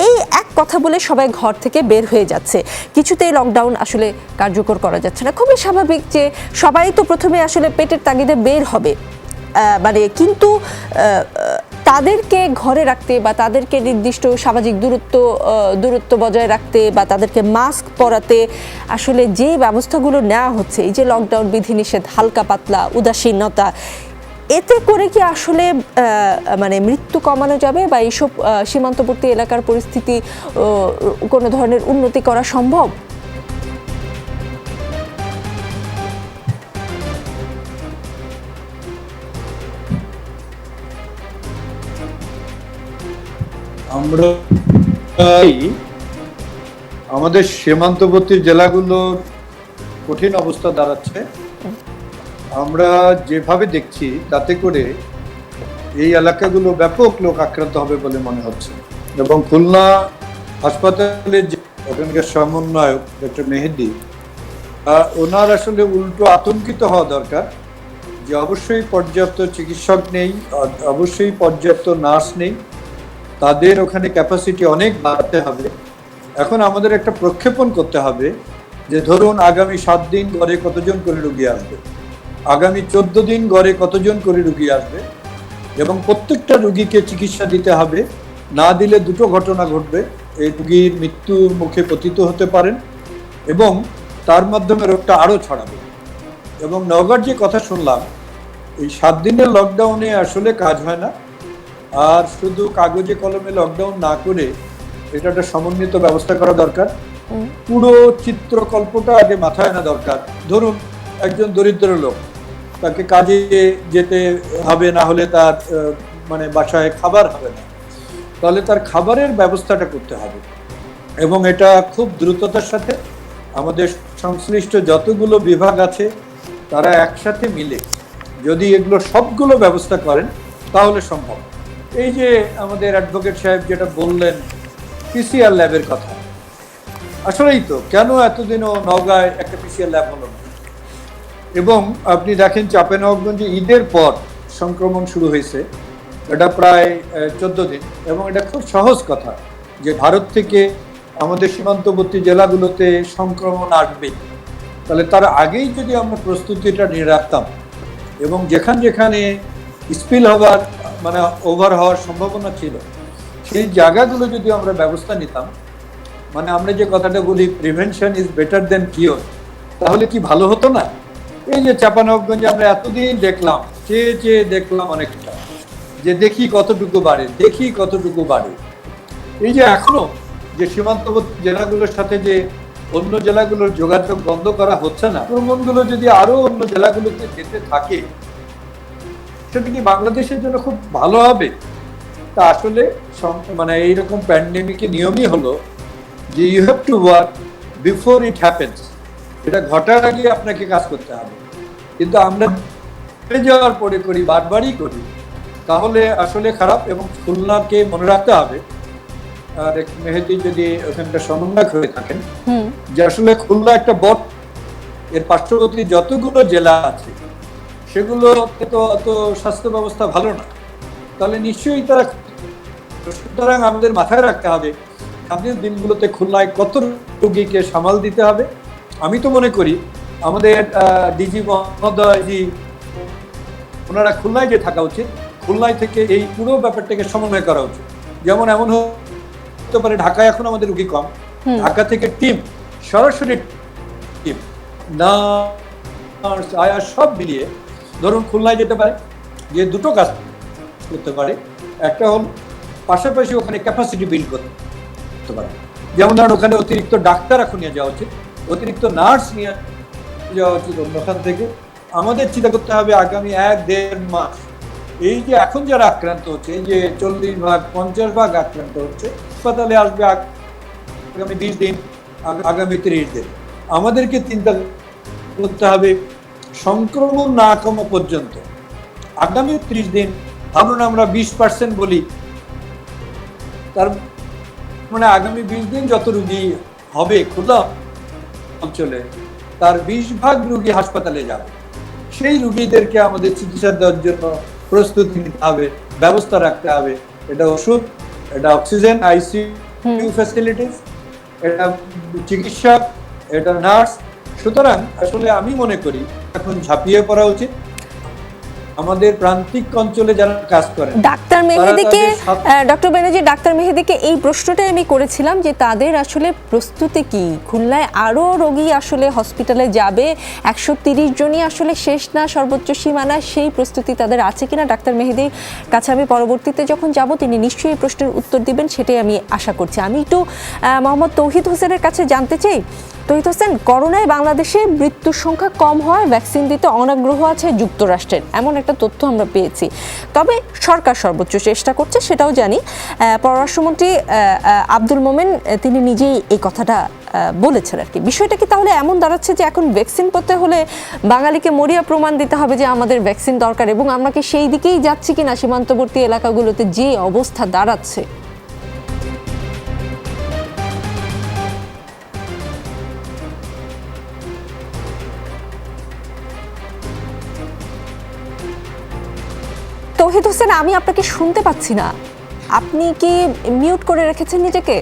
এই এক কথা বলে সবাই ঘর থেকে বের হয়ে যাচ্ছে, কিছুতেই লকডাউন আসলে কার্যকর করা যাচ্ছে না। খুবই স্বাভাবিক যে সবাই তো প্রথমে আসলে পেটের তাগিদে বের হবে, মানে কিন্তু তাদেরকে ঘরে রাখতে বা তাদেরকে নির্দিষ্ট সামাজিক দূরত্ব বজায় রাখতে বা তাদেরকে মাস্ক পরাতে আসলে যে ব্যবস্থাগুলো নেওয়া হচ্ছে, এই যে লকডাউন বিধিনিষেধ, হালকা পাতলা উদাসীনতা, এতে করে কি আসলে মানে মৃত্যু কমানো যাবে বা এইসব সীমান্তবর্তী এলাকার পরিস্থিতি কোনো ধরনের উন্নতি করা সম্ভব? আমরা আমাদের সীমান্তবর্তী জেলাগুলোর কঠিন অবস্থা দাঁড়াচ্ছে। আমরা যেভাবে দেখছি তাতে করে এই এলাকাগুলো ব্যাপক লোক আক্রান্ত হবে বলে মনে হচ্ছে, এবং খুলনা হাসপাতালের যে ওখানকার সমন্বয়ক ডক্টর মেহেদি, ওনার আসলে উল্টো আতঙ্কিত হওয়া দরকার যে অবশ্যই পর্যাপ্ত চিকিৎসক নেই, অবশ্যই পর্যাপ্ত নার্স নেই, তাদের ওখানে ক্যাপাসিটি অনেক বাড়াতে হবে। এখন আমাদের একটা প্রক্ষেপণ করতে হবে যে ধরুন আগামী 7 দিন গড়ে কতজন করে রুগী আসবে, আগামী 14 দিন গড়ে কতজন করে রুগী আসবে, এবং প্রত্যেকটা রুগীকে চিকিৎসা দিতে হবে। না দিলে দুটো ঘটনা ঘটবে, এই রুগীর মৃত্যুর মুখে পতিত হতে পারেন এবং তার মাধ্যমে রোগটা আরও ছড়াবে। এবং নওগাঁর যে কথা শুনলাম, এই 7 দিনের লকডাউনে আসলে কাজ হয় না, আর শুধু কাগজে কলমে লকডাউন না করে এটা একটা সমন্বিত ব্যবস্থা করা দরকার। পুরো চিত্রকল্পটা আগে মাথায় আনা দরকার। ধরুন একজন দরিদ্র লোক, তাকে কাজে যেতে হবে, না হলে তার মানে বাসায় খাবার হবে না, তাহলে তার খাবারের ব্যবস্থাটা করতে হবে। এবং এটা খুব দ্রুততার সাথে আমাদের সংশ্লিষ্ট যতগুলো বিভাগ আছে তারা একসাথে মিলে যদি এগুলো সবগুলো ব্যবস্থা করেন তাহলে সম্ভব। এই যে আমাদের অ্যাডভোকেট সাহেব যেটা বললেন পিসিআর ল্যাবের কথা, আসলেই তো কেন এতদিনও নওগাঁয় একটা পিসিআর ল্যাব হলো না? এবং আপনি দেখেন চাঁপাইনবাবগঞ্জে ঈদের পর সংক্রমণ শুরু হয়েছে, এটা প্রায় 14 দিন, এবং এটা খুব সহজ কথা যে ভারত থেকে আমাদের সীমান্তবর্তী জেলাগুলোতে সংক্রমণ আসবে, তাহলে তার আগেই যদি আমরা প্রস্তুতিটা নিয়ে রাখতাম এবং যেখানে স্পিল হওয়ার মানে ওভার হওয়ার সম্ভাবনা ছিল সেই জায়গাগুলো যদি আমরা ব্যবস্থা নিতাম, মানে আমরা যে কথাটা বলি prevention is better then cure, তাহলে কি ভালো হতো না? এই যে চাঁপাইনবাবগঞ্জে আমরা এতদিন দেখলাম, চেয়ে দেখলাম অনেকটা, যে দেখি কতটুকু বাড়ে। এই যে এখনো যে সীমান্তবর্তী জেলাগুলোর সাথে যে অন্য জেলাগুলোর যোগাযোগ বন্ধ করা হচ্ছে না, আক্রমণগুলো যদি আরো অন্য জেলাগুলোতে যেতে থাকে, সেটা কি বাংলাদেশের জন্য খুব ভালো হবে? তা আসলে মানে এইরকম প্যান্ডেমিকের নিয়মই হলো যে you have to work before it happens, এটা ঘটার আগে আপনাকে কাজ করতে হবে। কিন্তু আমরা যাওয়ার পরে করি, বারবারই করি, তাহলে আসলে খারাপ। এবং খুলনাকে মনে রাখতে হবে, আর মেহেদি যদি ওখানটা সমন্বয়ক হয়ে থাকেন, যে আসলে খুলনা একটা বট, এর পার্শ্ববর্তী যতগুলো জেলা আছে সেগুলোতে তো অত স্বাস্থ্য ব্যবস্থা ভালো না, তাহলে নিশ্চয়ই তারা, সুতরাং আমাদের মাথায় রাখতে হবে সামনের দিনগুলোতে খুলনায় কত রোগীকে সামাল দিতে হবে। আমি তো মনে করি আমাদের ডিজি মহোদয়জি ওনারা খুলনায় যে থাকা উচিত, খুলনায় থেকে এই পুরো ব্যাপারটাকে সমন্বয় করা উচিত। যেমন এমন হতে পারে ঢাকায় এখন আমাদের রোগী কম, ঢাকা থেকে টিম, সরাসরি টিম, নার্স, আয়া সব মিলিয়ে ধরুন খুলনায় যেতে পারে, যে দুটো কাজ করতে পারে। একটা হল পাশাপাশি ওখানে ক্যাপাসিটি বিল্ড করতে পারে, যেমন ধরুন ওখানে অতিরিক্ত ডাক্তার এখন নিয়ে যাওয়া উচিত, অতিরিক্ত নার্স নিয়ে যাওয়া উচিত অন্যখান থেকে। আমাদের চিন্তা করতে হবে আগামী 1-1.5 মাস এই যে এখন যারা আক্রান্ত হচ্ছে, এই যে 40 ভাগ 50 ভাগ আক্রান্ত হচ্ছে, হাসপাতালে আসবে আগামী 20 দিন, আগামী 30 দিন। আমাদেরকে চিন্তা করতে হবে সংক্রমণ না কমা পর্যন্ত আগামী 30 দিন, ধরুন আমরা 20% বলি, তার মানে আগামী 20 দিন যত রুগী হবে খুলনা অঞ্চলে, তার 20 ভাগ রুগী হাসপাতালে যাবে। সেই রুগীদেরকে আমাদের চিকিৎসা দেওয়ার জন্য প্রস্তুতি নিতে হবে, ব্যবস্থা রাখতে হবে। এটা ওষুধ, এটা অক্সিজেন, আইসিইউ ফ্যাসিলিটিস, এটা চিকিৎসক, এটা নার্স। সুতরাং আসলে আমি মনে করি এখন ঝাঁপিয়ে পড়া উচিত। আমাদের প্রান্তিক অঞ্চলে যারা কাজ করেন, ডাক্তার মেহেদিকে এই প্রশ্নটাই আমি করেছিলাম যে তাদের আসলে প্রস্তুতি কি, খুলনায় আরো রোগী আসলে হসপিটালে যাবে, 130 জনই আসলে শেষ না, সর্বোচ্চ সীমানা, সেই প্রস্তুতি তাদের আছে কিনা? ডাক্তার মেহেদির কাছে আমি পরবর্তীতে যখন যাব তিনি নিশ্চয়ই এই প্রশ্নের উত্তর দিবেন, সেটাই আমি আশা করছি। আমি একটু মোহাম্মদ তৌহিদ হোসেনের কাছে জানতে চাই, তৌহিদ হোসেন, করোনায় বাংলাদেশে মৃত্যুর সংখ্যা কম হওয়ায় ভ্যাকসিন দিতে অনাগ্রহ আছে যুক্তরাষ্ট্রের, এমন একটা তথ্য আমরা পেয়েছি। তবে সরকার সর্বোচ্চ চেষ্টা করছে, সেটাও জানি। পররাষ্ট্রমন্ত্রী আব্দুল মোমেন তিনি নিজেই এই কথাটা বলেছেন আর কি। বিষয়টা কি তাহলে এমন দাঁড়াচ্ছে যে এখন ভ্যাকসিন পেতে হলে বাঙালিকে মরিয়া প্রমাণ দিতে হবে যে আমাদের ভ্যাকসিন দরকার, এবং আমরা কি সেই দিকেই যাচ্ছি কিনা সীমান্তবর্তী এলাকাগুলোতে যে অবস্থা দাঁড়াচ্ছে? তৌহিদ হোসেন, আমি আপনাকে শুনতে পাচ্ছি না, আপনি কি মিউট করে রেখেছেন নিজেকে?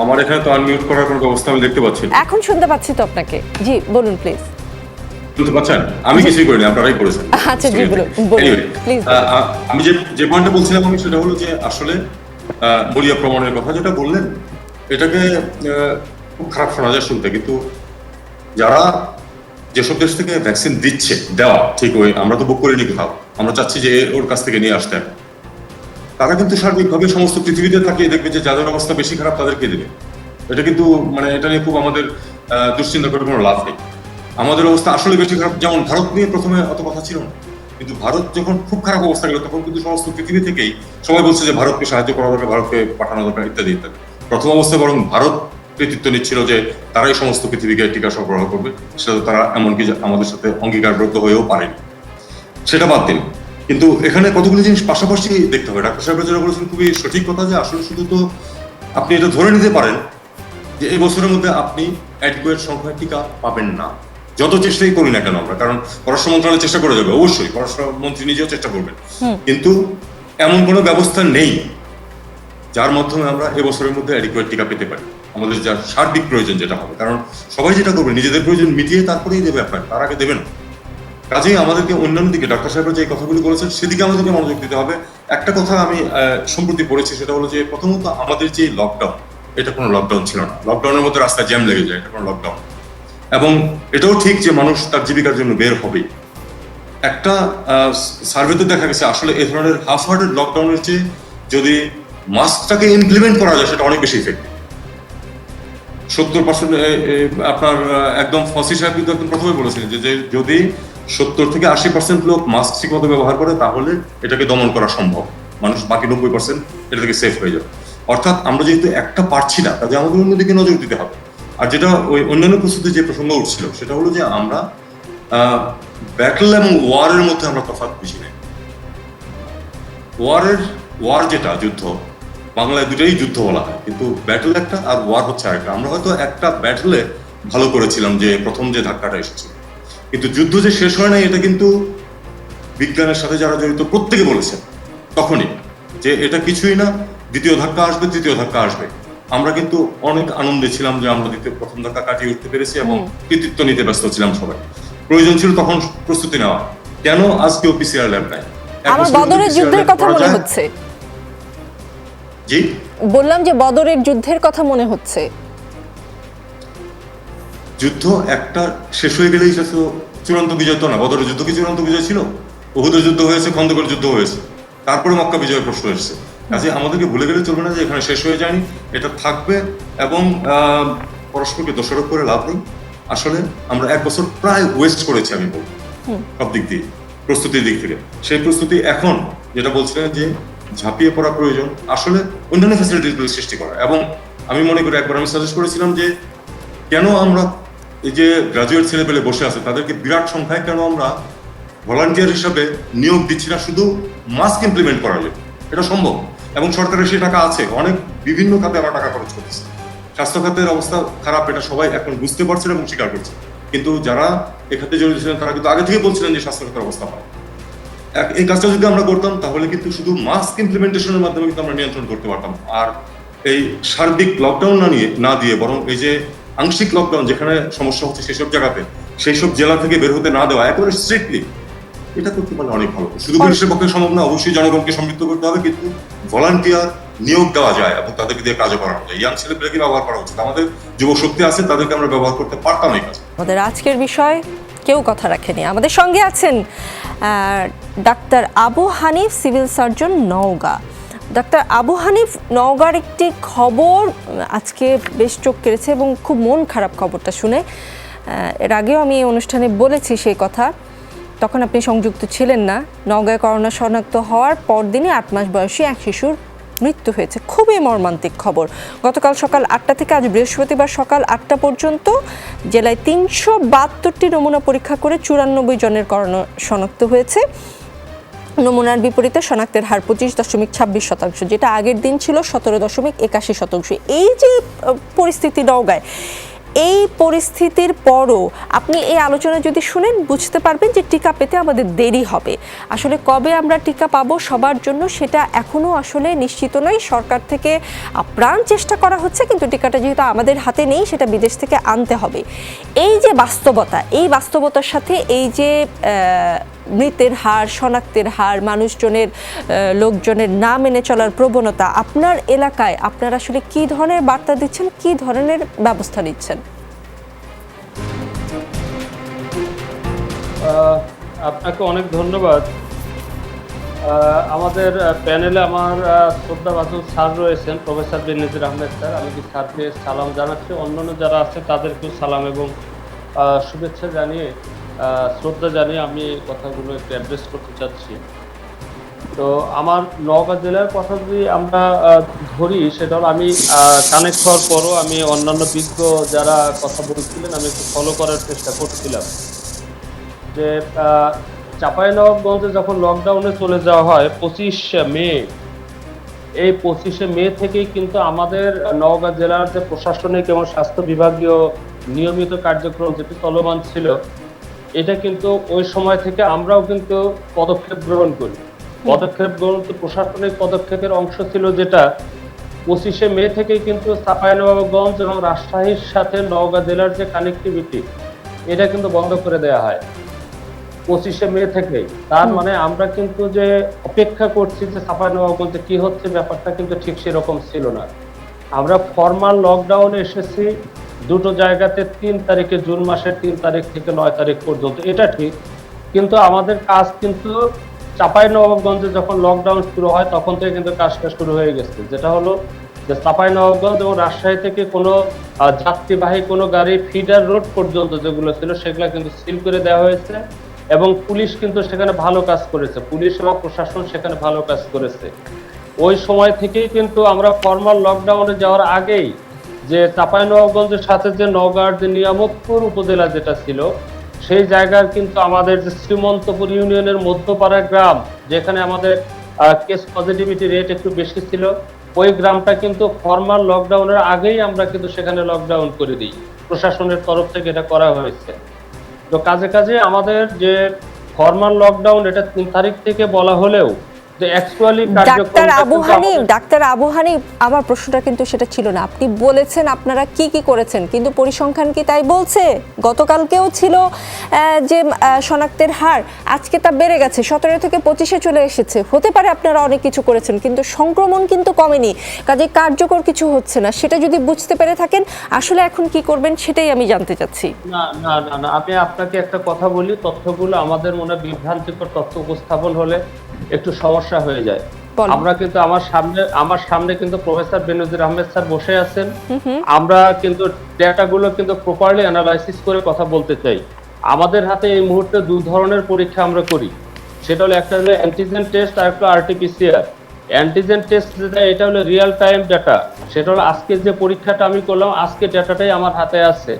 আমার এখানে তো আনমিউট করার কোনো ব্যবস্থা আমি দেখতে পাচ্ছি না। এখন শুনতে পাচ্ছি তো আপনাকে। জি বলুন প্লিজ। শুনতে পাচ্ছেন? আমি কিছুই করিনি, আপনারাই করেছেন। আচ্ছা জি বলুন Anyway, প্লিজ। আমি যে পয়েন্টটা বলছিলাম আমি সেটা হলো যে আসলে মরিয়া প্রমাণের কথা যেটা বললেন, এটাকে খুব খারাপ শোনা যায় শুনতে, কিন্তু যারা যেসব দেশ থেকে ভ্যাকসিন দিচ্ছে, দেওয়া ঠিক ওই আমরা তো বুক করিনি কোথাও, আমরা চাচ্ছি যে ওর কাছ থেকে নিয়ে আসতে, তারা কিন্তু সার্বিকভাবে সমস্ত পৃথিবীতে তাকিয়ে দেখবে যে যাদের অবস্থা বেশি খারাপ তাদেরকে দেবে। এটা কিন্তু মানে এটা নিয়ে খুব আমাদের দুশ্চিন্তা করে কোনো লাভ নেই। আমাদের অবস্থা আসলে বেশি খারাপ, যেমন ভারত নিয়ে প্রথমে অত কথা ছিল না, কিন্তু ভারত যখন খুব খারাপ অবস্থা গেল তখন কিন্তু সমস্ত পৃথিবী থেকেই সবাই বলছে যে ভারতকে সাহায্য করা দরকার, ভারতকে পাঠানো দরকার ইত্যাদি ইত্যাদি। প্রথম অবস্থায় বরং ভারত কৃতিত্ব নিচ্ছিল যে তারাই সমস্ত পৃথিবীকে টিকা সরবরাহ করবে, সেটা তারা এমনকি আমাদের সাথে অঙ্গীকারবদ্ধ হয়েও পারেনি, সেটা বাদ দিন। কিন্তু এখানে কতগুলো জিনিস পাশাপাশি দেখতে হবে। ডাক্তার সাহেব যেটা বলেছেন খুবই সঠিক কথা, যে আসলে শুধু তো আপনি এটা ধরে নিতে পারেন যে এই বছরের মধ্যে আপনি অ্যাডিকুয়েট সংখ্যায় টিকা পাবেন না, যত চেষ্টাই করি না কেন আমরা, কারণ পররাষ্ট্র মন্ত্রণালয় চেষ্টা করে যাবে, অবশ্যই পররাষ্ট্রমন্ত্রী নিজেও চেষ্টা করবেন, কিন্তু এমন কোনো ব্যবস্থা নেই যার মাধ্যমে আমরা এবছরের মধ্যে অ্যাডিকুয়েট টিকা পেতে পারি। আমাদের যার সার্বিক প্রয়োজন যেটা হবে, কারণ সবাই যেটা করবে নিজেদের প্রয়োজন মিটিয়ে তারপরেই দেবে আপনার, তার আগে দেবে না। কাজেই আমাদেরকে অন্যান্য দিকে ডাক্তার সাহেব যে কথাগুলি বলেছেন সেদিকে আমাদেরকে মনোযোগ দিতে হবে। একটা কথা আমি সম্প্রতি পড়েছি, সেটা হলো যে প্রথমত আমাদের যে লকডাউন, এটা কোনো লকডাউন ছিল না। লকডাউনের মধ্যে রাস্তায় জ্যাম লেগে যায়, এটা কোনো লকডাউন। এবং এটাও ঠিক যে মানুষ তার জীবিকার জন্য বের হবে। একটা সার্ভেতে দেখা গেছে আসলে এই ধরনের হাফ হার্টেড লকডাউনের চেয়ে যদি মাস্কটাকে ইমপ্লিমেন্ট করা যায় সেটা অনেক বেশি ইফেক্টিভ। 70% আপনার একদম ফসি সাহেব কিন্তু একদম প্রথমে বলেছিলেন যে যদি 70 থেকে 80% লোক মাস্ক ঠিক মতো ব্যবহার করে তাহলে এটাকে দমন করা সম্ভব, মানুষ বাকি 90% এটা থেকে সেফ হয়ে যাবে। অর্থাৎ আমরা যেহেতু একটা পারছি না, কাজে আমাদের অন্যদিকে নজর দিতে হবে। আর যেটা ওই অন্যান্য প্রস্তুতি যে প্রসঙ্গ উঠছিল সেটা হলো যে আমরা ব্যাটল এবং ওয়ারের মধ্যে আমরা তফাৎ বুঝি না। ওয়ার যেটা যুদ্ধ, বাংলায় দুটাই যুদ্ধ বলা হয়, কিন্তু ব্যাটল একটা আর ওয়ার হচ্ছে আরেকটা। আমরা হয়তো একটা ব্যাটলে ভালো করেছিলাম যে প্রথম যে ধাক্কাটা এসেছিল, কিন্তু যুদ্ধ যে শেষ হয় নাই এটা কিন্তু বিজ্ঞানের সাথে যারা জড়িত প্রত্যেকে বলেছেন তখনই যে এটা কিছুই না, দ্বিতীয় ধাক্কা আসবে, তৃতীয় ধাক্কা আসবে। আমরা কিন্তু অনেক আনন্দে ছিলাম যে আমরা প্রথম ধাক্কা কাটিয়ে উঠতে পেরেছি এবং কৃতিত্ব নিতে ব্যস্ত ছিলাম সবাই। প্রয়োজন ছিল তখন প্রস্তুতি নেওয়া। কেন আজকেও পিসিআর ল্যাব নাই? আমার বদরের যুদ্ধের কথা মনে হচ্ছে। জি বললাম যে বদরের যুদ্ধের কথা মনে হচ্ছে। যুদ্ধ একটা শেষ হয়ে গেলেই শেষ, চূড়ান্ত বিজয় তো না। বদরের যুদ্ধ কি চূড়ান্ত বিজয় ছিল? উহুদের যুদ্ধ হয়েছে, খন্দকের যুদ্ধ হয়েছে, তারপরে মক্কা বিজয়ের প্রশ্ন এসেছে। কাজে আমাদেরকে ভুলে গেলে চলবে না যে এখানে শেষ হয়ে যায়নি, এটা থাকবে। এবং পরস্পরকে দোষারোপ করে লাভ নেই। আসলে আমরা 1 বছর প্রায় ওয়েস্ট করেছি আমি বলবো, সব দিক দিয়ে, প্রস্তুতির দিক থেকে। সেই প্রস্তুতি এখন যেটা বলছিলেন যে ঝাঁপিয়ে পড়া প্রয়োজন, আসলে অন্যান্য ফ্যাসিলিটিগুলো সৃষ্টি করা। এবং আমি মনে করি একবার আমি সাজেস্ট করেছিলাম যে কেন আমরা এই যে গ্রাজুয়েট ছেলেপেলে বসে আছে তাদেরকে বিরাট সংখ্যায় কেন আমরা ভলান্টিয়ার হিসাবে নিয়োগ দিচ্ছি না শুধু মাস্ক ইমপ্লিমেন্ট করার জন্য? এটা সম্ভব এবং সরকারের সেই টাকা আছে, অনেক বিভিন্ন খাতে আমরা টাকা খরচ করতেছি। স্বাস্থ্য খাতের অবস্থা খারাপ, এটা সবাই এখন বুঝতে পারছেন এবং স্বীকার করছে, কিন্তু যারা এখানে জড়িত ছিলেন তারা কিন্তু আগে থেকে বলছিলেন যে স্বাস্থ্য খাতের অবস্থা ভালো। এই কাজটা যদি আমরা করতাম তাহলে কিন্তু শুধু মাস্ক ইমপ্লিমেন্টেশনের মাধ্যমে কিন্তু আমরা নিয়ন্ত্রণ করতে পারতাম। আর এই সার্বিক লকডাউন না দিয়ে বরং এই যে আংশিক লকডাউন যেখানে সমস্যা হচ্ছে সেসব জায়গাতে, সেই সব জেলা থেকে বের হতে না দেওয়া, একেবারে স্ট্রিক্টলি এটা করতে পারলে অনেক ভালো। শুধু পুলিশের পক্ষে সম্ভব না, অবশ্যই জনগণকে সম্পৃক্ত করতে হবে, কিন্তু ভলান্টিয়ার নিয়োগ দেওয়া যায় এবং তাদেরকে দিয়ে কাজও করানো যায়। ইয়াং ছেলেপেলেকে ব্যবহার করা উচিত। আমাদের যুব শক্তি আছে, তাদেরকে আমরা ব্যবহার করতে পারতাম এই কাজ। আমাদের আজকের বিষয় কেউ কথা রাখেনি। আমাদের সঙ্গে আছেন doctor Abu Hanif, civil surgeon, Naogaon. Doctor Abu Hanif, নওগাঁর একটি খবর আজকে বেশ চোখ কেড়েছে এবং খুব মন খারাপ খবরটা শুনে। এর আগেও আমি এই অনুষ্ঠানে বলেছি সেই কথা, তখন আপনি সংযুক্ত ছিলেন না। নওগাঁয় করোনা শনাক্ত হওয়ার পরদিনই 8 মাস বয়সী এক শিশুর মৃত্যু হয়েছে। খুবই মর্মান্তিক খবর। গতকাল সকাল 8টা থেকে আজ বৃহস্পতিবার সকাল 8টা পর্যন্ত জেলায় 372টি নমুনা পরীক্ষা করে 94 জনের করোনা শনাক্ত হয়েছে। নমুনার বিপরীতে শনাক্তের হার 25.26%, যেটা আগের দিন ছিল 17.81%। এই যে পরিস্থিতি নওগাঁয়, এই পরিস্থিতির পরও আপনি এই আলোচনা যদি শুনেন বুঝতে পারবেন যে টিকা পেতে আমাদের দেরি হবে। আসলে কবে আমরা টিকা পাবো সবার জন্য সেটা এখনও আসলে নিশ্চিত নয়। সরকার থেকে আপ্রাণ চেষ্টা করা হচ্ছে, কিন্তু টিকাটা যেহেতু আমাদের হাতে নেই সেটা বিদেশ থেকে আনতে হবে। এই যে বাস্তবতা, এই বাস্তবতার সাথে এই যে মৃতের হার, শনাক্তের হার, মানুষজনের লোকজনের না মেনে চলার প্রবণতা, আপনার এলাকায় আপনারা আসলে কি ধরনের বার্তা দিচ্ছেন, কি ধরনের ব্যবস্থা নিচ্ছেন? আপনাকে অনেক ধন্যবাদ। আমাদের প্যানেলে আমার শ্রদ্ধাভাজন স্যার রয়েছেন, প্রফেসর বেনজির আহমেদ স্যার। আমি কি স্যারকে সালাম জানাচ্ছি, অন্যান্য যারা আছে তাদেরকেও সালাম এবং শুভেচ্ছা জানিয়ে, শ্রদ্ধা জানিয়ে আমি কথাগুলো একটু অ্যাড্রেস করতে চাচ্ছি। তো আমার নওগাঁ জেলার কথা যদি আমরা ধরি, সেটা হলো আমি কানেক্ট হওয়ার পরও আমি অন্যান্য বিজ্ঞ যারা কথা বলছিলেন আমি একটু ফলো করার চেষ্টা করছিলাম যে চাঁপাইনবাবগঞ্জে যখন লকডাউনে চলে যাওয়া হয় 25 মে, এই 25 মে থেকেই কিন্তু আমাদের নওগাঁ জেলার যে প্রশাসনিক এবং স্বাস্থ্য বিভাগীয় নিয়মিত কার্যক্রম যেটি চলমান ছিল, এটা কিন্তু ওই সময় থেকে আমরাও কিন্তু পদক্ষেপ গ্রহণ করি। পদক্ষেপ গ্রহণ তো প্রশাসনিক পদক্ষেপের অংশ ছিল, যেটা 25 মে থেকেই কিন্তু চাঁপাইনবাবগঞ্জ এবং রাজশাহীর সাথে নওগাঁ জেলার যে কানেক্টিভিটি, এটা কিন্তু বন্ধ করে দেওয়া হয় 25 মে থেকেই। তার মানে আমরা কিন্তু যে অপেক্ষা করছি যে চাঁপাইনবাবগঞ্জে কি হচ্ছে, ব্যাপারটা কিন্তু ঠিক সেরকম ছিল না। আমরা ফরমাল লকডাউনে এসেছি দুটো জায়গাতে 3 তারিখে, জুন মাসের 3 তারিখ থেকে 9 তারিখ পর্যন্ত, এটা ঠিক। কিন্তু আমাদের কাজ কিন্তু চাঁপাইনবাবগঞ্জে যখন লকডাউন শুরু হয় তখন থেকে কিন্তু কাজটা শুরু হয়ে গেছে, যেটা হলো যে চাঁপাইনবাবগঞ্জ এবং রাজশাহী থেকে কোনো যাত্রীবাহী কোনো গাড়ি ফিডার রোড পর্যন্ত যেগুলো ছিল সেগুলো কিন্তু সিল করে দেওয়া হয়েছে এবং পুলিশ কিন্তু সেখানে ভালো কাজ করেছে, পুলিশ এবং প্রশাসন সেখানে ভালো কাজ করেছে। ওই সময় থেকেই কিন্তু আমরা ফরমাল লকডাউনে যাওয়ার আগেই যে চাঁপাইনবাবগঞ্জের সাথে যে নওগাঁর যে নিয়ামতপুর উপজেলা যেটা ছিল, সেই জায়গার কিন্তু আমাদের যে শ্রীমন্তপুর ইউনিয়নের মধ্যপাড়া গ্রাম, যেখানে আমাদের কেস পজিটিভিটি রেট একটু বেশি ছিল, ওই গ্রামটা কিন্তু ফরমাল লকডাউনের আগেই আমরা কিন্তু সেখানে লকডাউন করে দিই, প্রশাসনের তরফ থেকে এটা করা হয়েছে। তো কাজে কাজে আমাদের যে ফরমাল লকডাউন এটা 3 তারিখ থেকে বলা হলেও যে অ্যাকচুয়ালি ডাক্তার আবু হানিফ, আমার প্রশ্নটা কিন্তু সেটা ছিল না। আপনি বলেছেন আপনারা কি কি করেছেন, কিন্তু পরিসংখ্যান কি তাই বলছে? গতকালকেও ছিল যে শনাক্তের হার, আজকে তা বেড়ে গেছে, 17 থেকে 25-এ চলে এসেছে। হতে পারে আপনারা অনেক কিছু করেছেন, কিন্তু সংক্রমণ কিন্তু কমেনি, কাজে কার্যকর কিছু হচ্ছে না। সেটা যদি বুঝতে পেরে থাকেন, আসলে এখন কি করবেন সেটাই আমি জানতে চাচ্ছি। না না না না, আমি আপনাকে একটা কথা বলি, তথ্যগুলো আমাদের মনে বিভ্রান্তিকর তথ্য উপস্থাপন হলে একটু সমস্যা হয়ে যায়। আমরা কিন্তু আমার সামনে কিন্তু প্রফেসর বেনজির আহমেদ স্যার বসে আছেন, আমরা কিন্তু ডেটাগুলো কিন্তু প্রপারলি অ্যানালাইসিস করে কথা বলতে চাই। আমাদের হাতে এই মুহূর্তে 2 ধরনের পরীক্ষা আমরা করি, সেটা হলো একটা হলো অ্যান্টিজেন টেস্ট আর একটা আরটিপিসিআর। অ্যান্টিজেন টেস্ট যেটা, এটা হলো রিয়েল টাইম ডাটা, সেটা হলো আজকে যে পরীক্ষাটা আমি করলাম আজকে ডাটাটাই আমার হাতে আছে,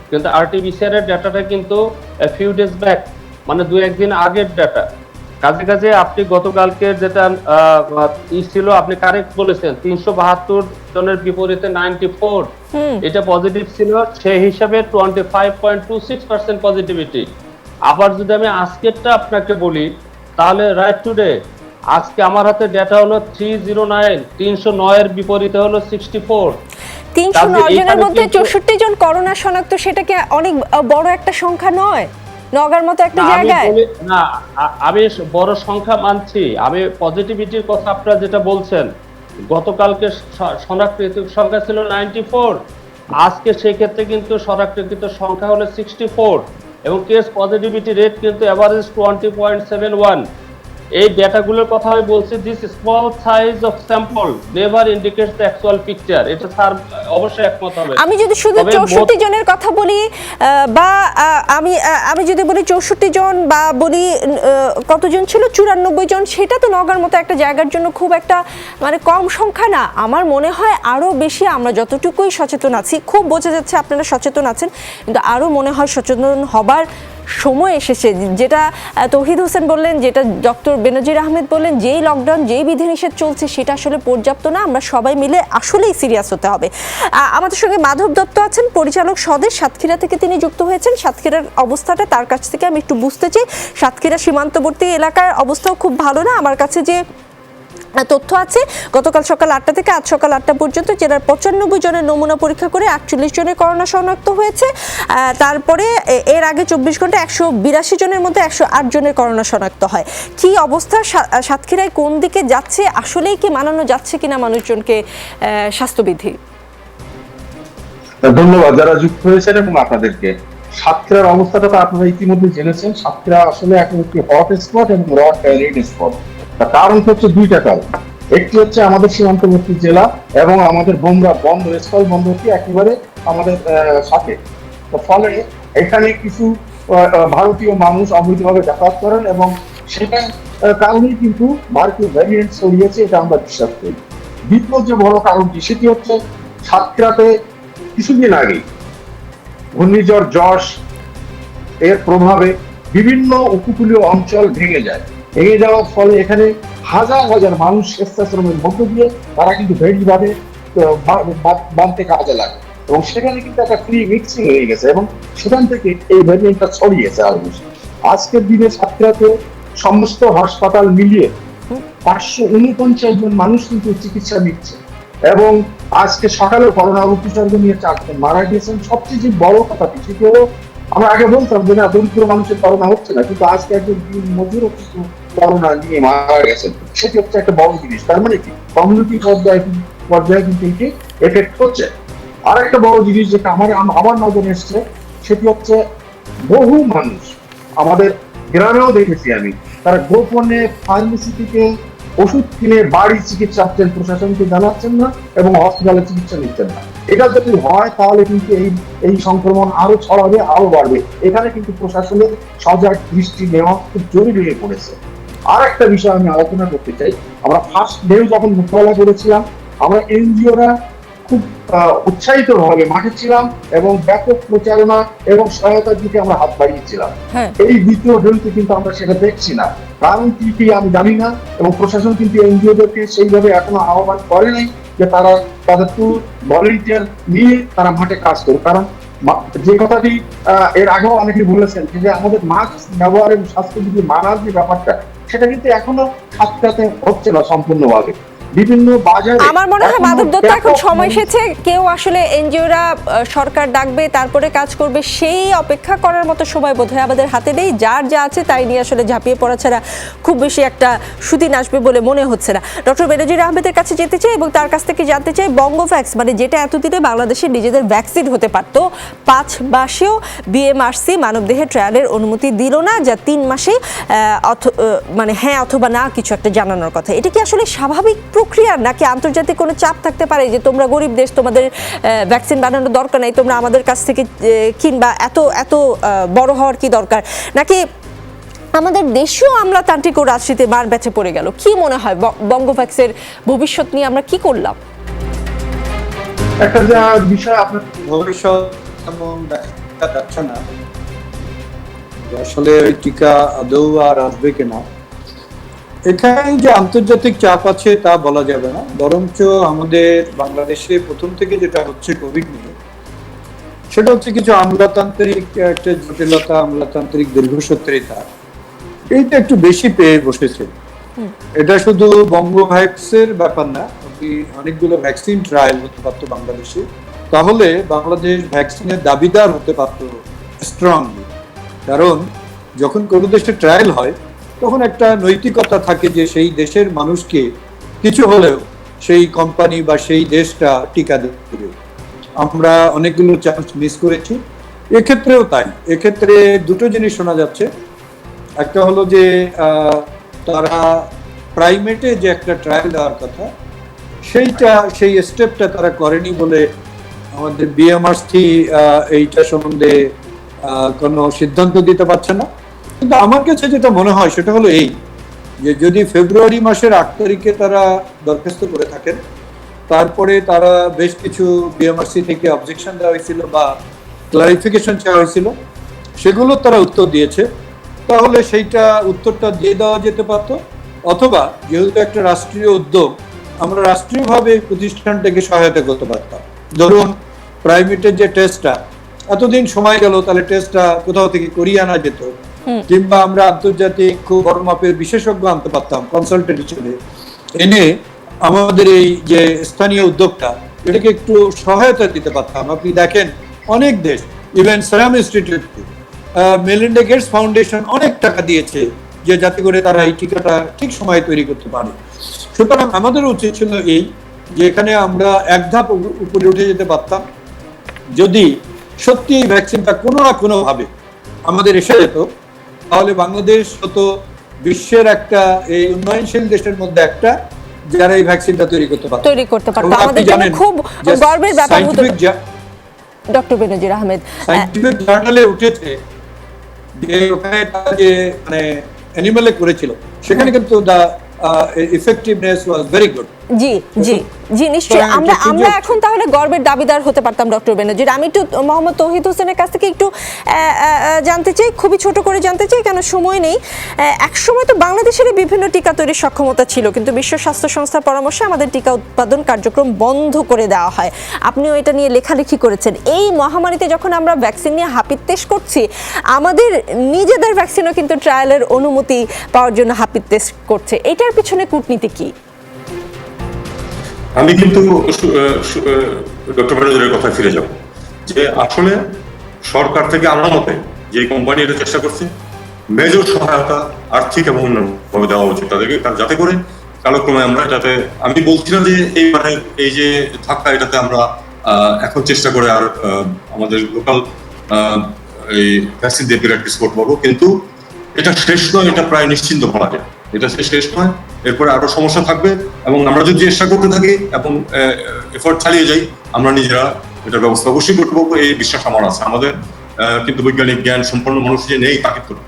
কিন্তু আরটিপিসিআর এর ডাটাটা কিন্তু ফিউ ডেজ ব্যাক, মানে 2-1 দিন আগের ডাটা। কাজে কাজে আপনি গতকালকে যেটা ছিল, আপনি কারেক্ট বলেছেন, 372 জনের বিপরীতে 94 এটা পজিটিভ ছিল, সেই হিসাবে 25.26% পজিটিভিটি। আবার যদি আমি আজকেরটা আপনাকে বলি, তাহলে রাইট টুডে আজকে আমার হাতে ডেটা হলো 309 এর বিপরীতে হলো 64। 309 জনের মধ্যে 64 জন করোনা শনাক্ত, সেটা কি অনেক বড় একটা সংখ্যা নয় নওগাঁর মতো একটা জায়গায়? না, আমি বড় সংখ্যা মানছি। আমি পজিটিভিটির কথা আপনারা যেটা বলছেন, গতকালকে শনাক্তকৃত সংখ্যা ছিল 94, আজকে সেই ক্ষেত্রে কিন্তু শনাক্তকৃত সংখ্যা হলো 64 এবং কেস পজিটিভিটি রেট কিন্তু এভারেজ 20.71। এই ডেটাগুলোর কথা আমি বলছি, this small size of sample never indicates the actual picture. এটা স্যার অবশ্যই একমত হবে। আমি যদি শুধু তবে 64 জনের কথা বলি বা আমি যদি বলি 64 জন বা বলি কতজন ছিল 94 জন, সেটা তো নওগাঁর মতো একটা জায়গার জন্য খুব একটা মানে কম সংখ্যা না। আমার মনে হয় আরো বেশি, আমরা যতটুকুই সচেতন আছি, খুব বোঝা যাচ্ছে আপনারা সচেতন আছেন, কিন্তু আরো মনে হয় সচেতন হবার সময় এসেছে। যেটা তৌহিদ হোসেন বললেন, যেটা ডক্টর বেনজির আহমেদ বললেন, যেই লকডাউন যেই বিধিনিষেধ চলছে সেটা আসলে পর্যাপ্ত না, আমরা সবাই মিলে আসলেই সিরিয়াস হতে হবে। আমাদের সঙ্গে মাধব দত্ত আছেন, পরিচালক স্বদেশ, সাতক্ষীরা থেকে তিনি যুক্ত হয়েছেন। সাতক্ষীরার অবস্থাটা তার কাছ থেকে আমি একটু বুঝতে চাই। সাতক্ষীরা সীমান্তবর্তী এলাকার অবস্থাও খুব ভালো না। আমার কাছে যে তথ্য আছে, গতকাল সকাল 8টা থেকে আজ সকাল 8টা পর্যন্ত জেলার 95 জনের নমুনা পরীক্ষা করে 48 জনের করোনা শনাক্ত হয়েছে। তারপরে এর আগে 24 ঘন্টা 182 জনের মধ্যে 108 জনের করোনা শনাক্ত হয়। কি অবস্থা সাতক্ষীরায়, কোন দিকে যাচ্ছে, আসলেই কি মানানো যাচ্ছে কিনা মানুষজনকে স্বাস্থ্যবিধি? ধন্যবাদ যারা যুক্ত হয়েছেন এবং আপনাদেরকে। সাতক্ষীরার অবস্থাটা তো আপনারা ইতিমধ্যে জেনেছেন। সাতক্ষীরা আসলে এখন একটি হট স্পট এবং রেড স্পট। তার কারণ হচ্ছে দুইটা কারণ। একটি হচ্ছে আমাদের সীমান্তবর্তী জেলা এবং আমাদের বোমরা বন্দর, স্থল বন্দরটি একেবারে আমাদের সাথে। ফলে এখানে কিছু ভারতীয় মানুষ অবৈধভাবে যাতায়াত করেন এবং সেটা কারণেই কিন্তু ভারতীয় ভ্যারিয়েন্ট ছড়িয়েছে, এটা আমরা বিশ্বাস করি। দ্বিতীয় যে বড় কারণটি সেটি হচ্ছে সাতক্ষীরাতে কিছুদিন আগে ঘূর্ণিঝড় যশ এর প্রভাবে বিভিন্ন উপকূলীয় অঞ্চল ভেঙে যায়। ভেঙে যাওয়ার ফলে এখানে হাজার হাজার মানুষ স্বেচ্ছাশ্রমের মধ্য দিয়ে তারা কিন্তু ভেড়ি বাঁধতে কাজে লাগে এবং সেখানে কিন্তু একটা ফ্রি মিক্সিং হয়ে গেছে এবং সেখান থেকে এই ভ্যারিয়েন্টটা ছড়িয়েছে আরো বেশি। আজকের দিনে সাতক্ষীরাতে সমস্ত হাসপাতাল মিলিয়ে 549 জন মানুষ কিন্তু চিকিৎসা নিচ্ছে এবং আজকে সকালে করোনা উপসর্গ নিয়ে 4 জন মারা গিয়েছেন। সবচেয়ে যে বড় কথাটি সেটি হলো, আমরা আগে বলতাম যে না, দরিদ্র মানুষের করোনা হচ্ছে না, কিন্তু আজকে একজন দিন মজুরও কিন্তু করোনা নিয়ে মারা গেছেন। সেটি হচ্ছে একটা বড় জিনিস। তার মানে কি কমিউনিটি পর্যায়ে কিন্তু এটি এফেক্ট হচ্ছে। আর একটা বড় জিনিস যেটা আমার নজরে এসছে সেটি হচ্ছে বহু মানুষ, আমাদের গ্রামেও দেখেছি আমি, তারা গোপনে ফার্মেসি থেকে ওষুধ কিনে বাড়ি চিকিৎসা প্রশাসনকে জানাচ্ছেন না এবং হসপিটালে চিকিৎসা নিচ্ছেন না। এটা যদি হয় তাহলে কিন্তু এই সংক্রমণ আরো ছড়াবে, আরো বাড়বে। এখানে কিন্তু প্রশাসনের সজাগ দৃষ্টি নেওয়া খুব জরুরি হয়ে পড়েছে। আর একটা বিষয় আমি আলোচনা করতে চাই, আমরা ফার্স্ট ঢেউ যখন মোকাবেলা করেছিলাম, আমরা এনজিওরা খুব উৎসাহিত ভাবে মাঠে ছিলাম এবং ব্যাপক প্রচারণা এবং সহায়তার দিকে আমরা হাত বাড়িয়েছিলাম। এই দ্বিতীয় ঢেউতে কিন্তু আমরা সেটা দেখছি না। কারণ কি আমি জানি না এবং প্রশাসন কিন্তু এনজিওদেরকে সেইভাবে এখনো আহ্বান করে নাই যে তারা তাদের ভলেন্টিয়ার নিয়ে তারা মাঠে কাজ করে। কারণ যে কথাটি এর আগেও অনেকে বলেছেন যে আমাদের মাস্ক ব্যবহার এবং স্বাস্থ্যবিধি মানার যে ব্যাপারটা, সেটা কিন্তু এখনো সাতক্ষীরাতে হচ্ছে না সম্পূর্ণভাবে। বিভিন্ন বাজারে আমার মনে হয় মাধব দত্ত এখন সময় এসেছে, কেউ আসলে এনজিওরা সরকার ডাকবে তারপরে কাজ করবে সেই অপেক্ষা করার মতো সময় বোধহয় আমাদের হাতে নেই। যার যা আছে তাই নিয়ে আসলে ঝাঁপিয়ে পড়া ছাড়া খুব বেশি একটা সুদিন আসবে বলে মনে হচ্ছে না। ডক্টর বেনজির আহমেদের কাছে যেতে চাই এবং তার কাছ থেকে জানতে চাই, বঙ্গভ্যাক্স মানে যেটা এতদিনে বাংলাদেশের নিজেদের ভ্যাকসিন হতে পারতো, 5 মাসেও বিএমআরসি মানবদেহে ট্রায়ালের অনুমতি দিল না, যা 3 মাসে মানে হ্যাঁ অথবা না কিছু একটা জানানোর কথা। এটা কি আসলে স্বাভাবিক প্রক্রিয়া নাকি আন্তর্জাতিক কোনো চাপ থাকতে পারে যে তোমরা গরিব দেশ, তোমাদের ভ্যাকসিন বানানোর দরকার নাই, তোমরা আমাদের কাছ থেকে কিনবা, এত বড় হওয়ার কি দরকার? নাকি আমাদের দেশীয় আমলাতান্ত্রিক ও রাজনীতি মার ব্যাচে পড়ে গেল? কি মনে হয় বঙ্গভ্যাক্সের ভবিষ্যৎ নিয়ে আমরা কি করলাম? একটা বিষয় আপনার ভবিষ্যৎ তেমন দেখা যাচ্ছে না, আসলে টিকা আদৌ আর আসবে কিনা। এখানে যে আন্তর্জাতিক চাপ আছে তা বলা যাবে না, বরঞ্চ আমাদের বাংলাদেশে প্রথম থেকে যেটা হচ্ছে কোভিড নিয়ে, সেটা হচ্ছে কিছু আমলাতান্ত্রিক একটা জটিলতা, আমলাতান্ত্রিক দীর্ঘসূত্রিতা, এইটা একটু বেশি পেয়ে বসেছে। এটা শুধু বঙ্গভ্যাক্সের ব্যাপার না, অনেকগুলো ভ্যাকসিন ট্রায়াল হতে পারতো বাংলাদেশে, তাহলে বাংলাদেশ ভ্যাকসিনের দাবিদার হতে পারতো স্ট্রংলি। কারণ যখন কোনো দেশে ট্রায়াল হয় তখন একটা নৈতিকতা থাকে যে সেই দেশের মানুষকে কিছু হলেও সেই কোম্পানি বা সেই দেশটা টিকা দেবে। আমরা অনেকগুলো চান্স মিস করেছি, এক্ষেত্রেও তাই। এক্ষেত্রে দুটো জিনিস শোনা যাচ্ছে। একটা হলো যে তারা প্রাইমেটে যে একটা ট্রায়াল দেওয়ার কথা সেই স্টেপটা তারা করেনি বলে আমাদের বিএমআরসি এইটা সম্বন্ধে কোনো সিদ্ধান্ত দিতে পারছে না। কিন্তু আমার কাছে যেটা মনে হয় সেটা হলো এই, যে যদি ফেব্রুয়ারি মাসের 8 তারিখে তারা দরখাস্ত করে থাকেন, তারপরে তারা বেশ কিছু বিএমআরসি থেকে অবজেকশন দেওয়া হয়েছিল বা ক্লারিফিকেশন চাওয়া হয়েছিল, সেগুলো তারা উত্তর দিয়েছে, তাহলে সেইটা উত্তরটা দিয়ে দেওয়া যেতে পারত। অথবা যেহেতু একটা রাষ্ট্রীয় উদ্যোগ, আমরা রাষ্ট্রীয়ভাবে প্রতিষ্ঠানটাকে সহায়তা করতে পারতাম। ধরুন প্রাইভেটের যে টেস্টটা এতদিন সময় গেল, তাহলে টেস্টটা কোথাও থেকে করিয়ে আনা যেত, কিংবা আমরা আন্তর্জাতিক খুব বড় মাপের বিশেষজ্ঞ আনতে পারতাম কনসালটেন্ট হিসেবে, এনে আমাদের এই যে স্থানীয় উদ্যোগটা এটাকে একটু সহায়তা দিতে পারতাম। আপনি দেখেন অনেক দেশ, even Serum Institute, Melinda Gates foundation অনেক টাকা দিয়েছে যে যাতে করে তারা এই টিকাটা ঠিক সময়ে তৈরি করতে পারে। সুতরাং আমাদের উচিত ছিল এই, যে এখানে আমরা এক ধাপ উপরে উঠে যেতে পারতাম যদি সত্যি এই ভ্যাকসিনটা কোনো না কোনো ভাবে আমাদের এসে যেত, তাহলে বাংলাদেশ হতো বিশ্বের একটা এই উন্নয়নশীল দেশের মধ্যে একটা যারা এই ভ্যাকসিনটা তৈরি করতে পারত। আমাদের জন্য খুব গর্বের ব্যাপার হতো। ডক্টর বেনজির আহমেদ, সায়েন্টিফিক জার্নালে উঠেছে যে ওখানে যে মানে অ্যানিমালে করেছিল, সেখানে কিন্তু দা effectiveness was very good. জি জি জি নিশ্চয়ই। আমরা এখন তাহলে গর্বের দাবিদার হতে পারতাম ডক্টর বেনজির। আমি একটু মোহাম্মদ তৌহিদ হোসেনের কাছ থেকে একটু জানতে চাই, খুবই ছোট করে জানতে চাই, কেন সময় নেই। একসময় তো বাংলাদেশের বিভিন্ন টিকা তৈরির সক্ষমতা ছিল, কিন্তু বিশ্ব স্বাস্থ্য সংস্থার পরামর্শে আমাদের টিকা উৎপাদন কার্যক্রম বন্ধ করে দেওয়া হয়। আপনিও এটা নিয়ে লেখালেখি করেছেন। এই মহামারীতে যখন আমরা ভ্যাকসিন নিয়ে হাপিত্তেশ করছি, আমাদের নিজেদের ভ্যাকসিনও কিন্তু ট্রায়ালের অনুমতি পাওয়ার জন্য হাপিত্তেশ করছে। এটার পিছনে কূটনীতি কি? আমি কিন্তু ডক্টর বেনজিরের কথায় ফিরে যাব, যে আসলে সরকার থেকে আমার মতে যে কোম্পানি এটা চেষ্টা করছে, মেজর সহায়তা আর্থিক এবং অন্যভাবে দেওয়া উচিত তাদেরকে, যাতে করে কালক্রমে আমরা এটাতে, আমি বলছি না যে এই মানে এই যে ধাক্কা, এটাতে আমরা এখন চেষ্টা করে আর আমাদের লোকাল এই ভ্যাকসিন দিয়ে প্র্যাকটিস করতে পারবো, কিন্তু এটা শেষ নয়, এটা প্রায় নিশ্চিন্ত বলা যায়। এটা শেষ নয়, এরপরে আরো সমস্যা থাকবে, এবং আমরা যদি চেষ্টা করতে থাকি এবং এফোর্ট চালিয়ে যাই, আমরা নিজেরা এটার ব্যবস্থা অবশ্যই করতে পারবো, এই বিশ্বাস আমার আছে। আমাদের কিন্তু বৈজ্ঞানিক জ্ঞান সম্পন্ন মানুষ যে নেই তা কিন্তু না।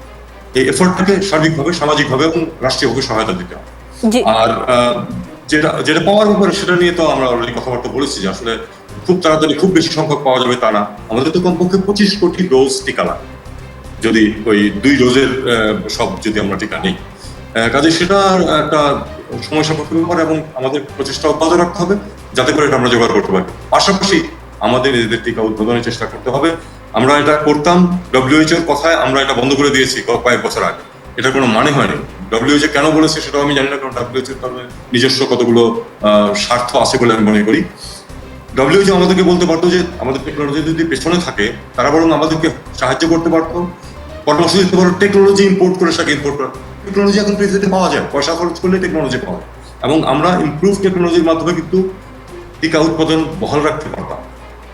এই এফোর্টটাকে সার্বিকভাবে, সামাজিকভাবে এবং রাষ্ট্রীয়ভাবে সহায়তা দিতে হবে। আর যেটা পাওয়ার ব্যাপারে সেটা নিয়ে তো আমরা অলরেডি কথাবার্তা বলেছি, যে আসলে খুব তাড়াতাড়ি খুব বেশি সংখ্যক পাওয়া যাবে তা না। আমাদের তো কমপক্ষে 25 কোটি ডোজ টিকা লাগে, যদি ওই 2 ডোজের সব যদি আমরা টিকা নিই। কাজে সেটা একটা সময় সাপেক্ষ ব্যাপার, এবং আমাদের প্রচেষ্টা অব্যাহত রাখতে হবে যাতে করে এটা আমরা জোগাড় করতে পারি। পাশাপাশি আমাদের নিজেদের টিকা উদ্ভাবনের চেষ্টা করতে হবে। আমরা এটা করতাম WHO এর কথায়, আমরা এটা বন্ধ করে দিয়েছি কয়েক বছর আগে। এটা কোনো মানে হয়নি। WHO কেন বলেছে সেটাও আমি জানি না, কারণ WHO এর নিজস্ব কতগুলো স্বার্থ আছে বলে আমি মনে করি। WHO আমাদেরকে বলতে পারতো যে আমাদের টেকনোলজি যদি পেছনে থাকে, তারা বরং আমাদেরকে সাহায্য করতে পারতো, পরামর্শ দিতে পারতো টেকনোলজি ইম্পোর্ট করে সেটাকে ইম্পোর্ট করা। টেকনোলজি এখন পৃথিবীতে পাওয়া যায়, পয়সা খরচ করলে টেকনোলজি পাওয়া যায়, এবং আমরা ইমপ্রুভ টেকনোলজির মাধ্যমে কিন্তু টিকা উৎপাদন বহাল রাখতে পারতাম।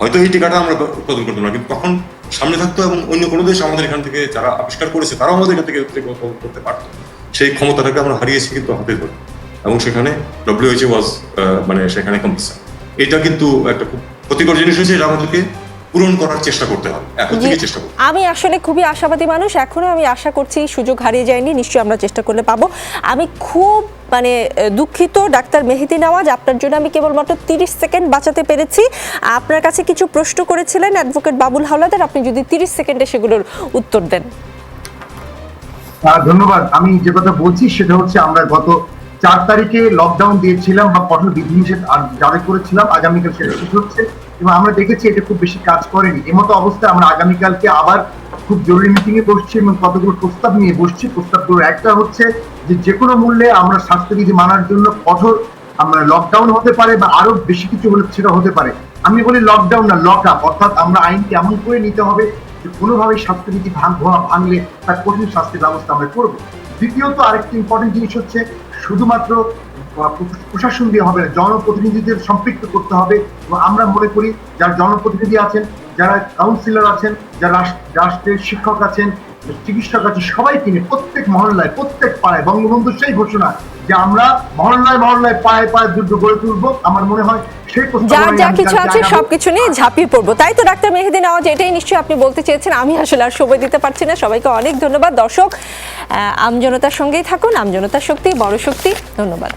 হয়তো এই টিকাটা আমরা উৎপাদন করতাম না, কিন্তু তখন সামনে থাকতো, এবং অন্য কোনো দেশ আমাদের এখান থেকে যারা আবিষ্কার করেছে তারাও আমাদের এখান থেকে করতে পারতো। সেই ক্ষমতাটাকে আমরা হারিয়েছি কিন্তু হাতে ধরে, এবং সেখানে WHO মানে সেখানে কম্পিটিশন। এটা কিন্তু একটা খুব ক্ষতিকর জিনিস হয়েছে, এটা আমাদেরকে পূরণ করার চেষ্টা করতে হবে, এখন থেকে চেষ্টা করতে হবে। আমি আসলে খুবই আশাবাদী মানুষ, এখনো আমি আশা করছি সুযোগ হারিয়ে যায়নি, নিশ্চয়ই আমরা চেষ্টা করলে পাবো। আমি খুব দুঃখিত ডাক্তার মেহেদী নেওয়াজ, আপনার জন্য আমি কেবলমাত্র 30 সেকেন্ড বাঁচাতে পেরেছি। আপনার কাছে কিছু প্রশ্ন করেছিলেন অ্যাডভোকেট বাবুল হাওলাদার, আপনি যদি 30 সেকেন্ডে সেগুলোর উত্তর দেন। ধন্যবাদ। আমি যে কথা বলছি সেটা হচ্ছে, আমরা গত 4 তারিখে লকডাউন দিয়েছিলাম বা কঠোর বিধিনিষেধ জারি করেছিলাম, আগামীকাল সেটা শেষ হচ্ছে, এবং আমরা দেখেছি এটা খুব বেশি কাজ করেনি। এমতো অবস্থায় আমরা আগামীকালকে আবার খুব জরুরি মিটিং এ বসছি এবং কতগুলো প্রস্তাব নিয়ে বসছি। প্রস্তাবগুলো একটা হচ্ছে যে কোনো মূল্যে আমরা স্বাস্থ্যবিধি মানার জন্য কঠোর আমরা লকডাউন হতে পারে, বা আরো বেশি কিছু হলে সেটা হতে পারে। আমি বলি লকডাউন না, লক আপ, অর্থাৎ আমরা আইনকে এমন করে নিতে হবে যে কোনোভাবেই স্বাস্থ্যবিধি ভাঙলে তার কঠিন শাস্তির ব্যবস্থা আমরা করবো। দ্বিতীয়ত আরেকটি ইম্পর্টেন্ট জিনিস হচ্ছে, শুধুমাত্র প্রশাসন দিয়ে হবে না, জনপ্রতিনিধিদের সম্পৃক্ত করতে হবে। এবং আমরা মনে করি যারা জনপ্রতিনিধি আছেন, যারা কাউন্সিলর আছেন, যারা রাষ্ট্রের শিক্ষক আছেন, চিকিৎসক আছে, সবাইকে নিয়ে প্রত্যেক মহল্লায়, প্রত্যেক পাড়ায় বঙ্গবন্ধুর সেই ঘোষণা যে আমরা মহল্লায় মহল্লায় পায়ে পায়ে দুর্গ গড়ে তুলবো, আমার মনে হয় সেই যার যা কিছু আছে সবকিছু নিয়ে ঝাঁপিয়ে পড়বো। তাই তো ডাক্তার মেহেদী নেওয়াজ, এটাই নিশ্চয়ই আপনি বলতে চেয়েছেন। আমি আসলে আর সময় দিতে পারছি না। সবাইকে অনেক ধন্যবাদ। দর্শক, আমজনতার সঙ্গেই থাকুন। আমজনতার শক্তি বড় শক্তি। ধন্যবাদ।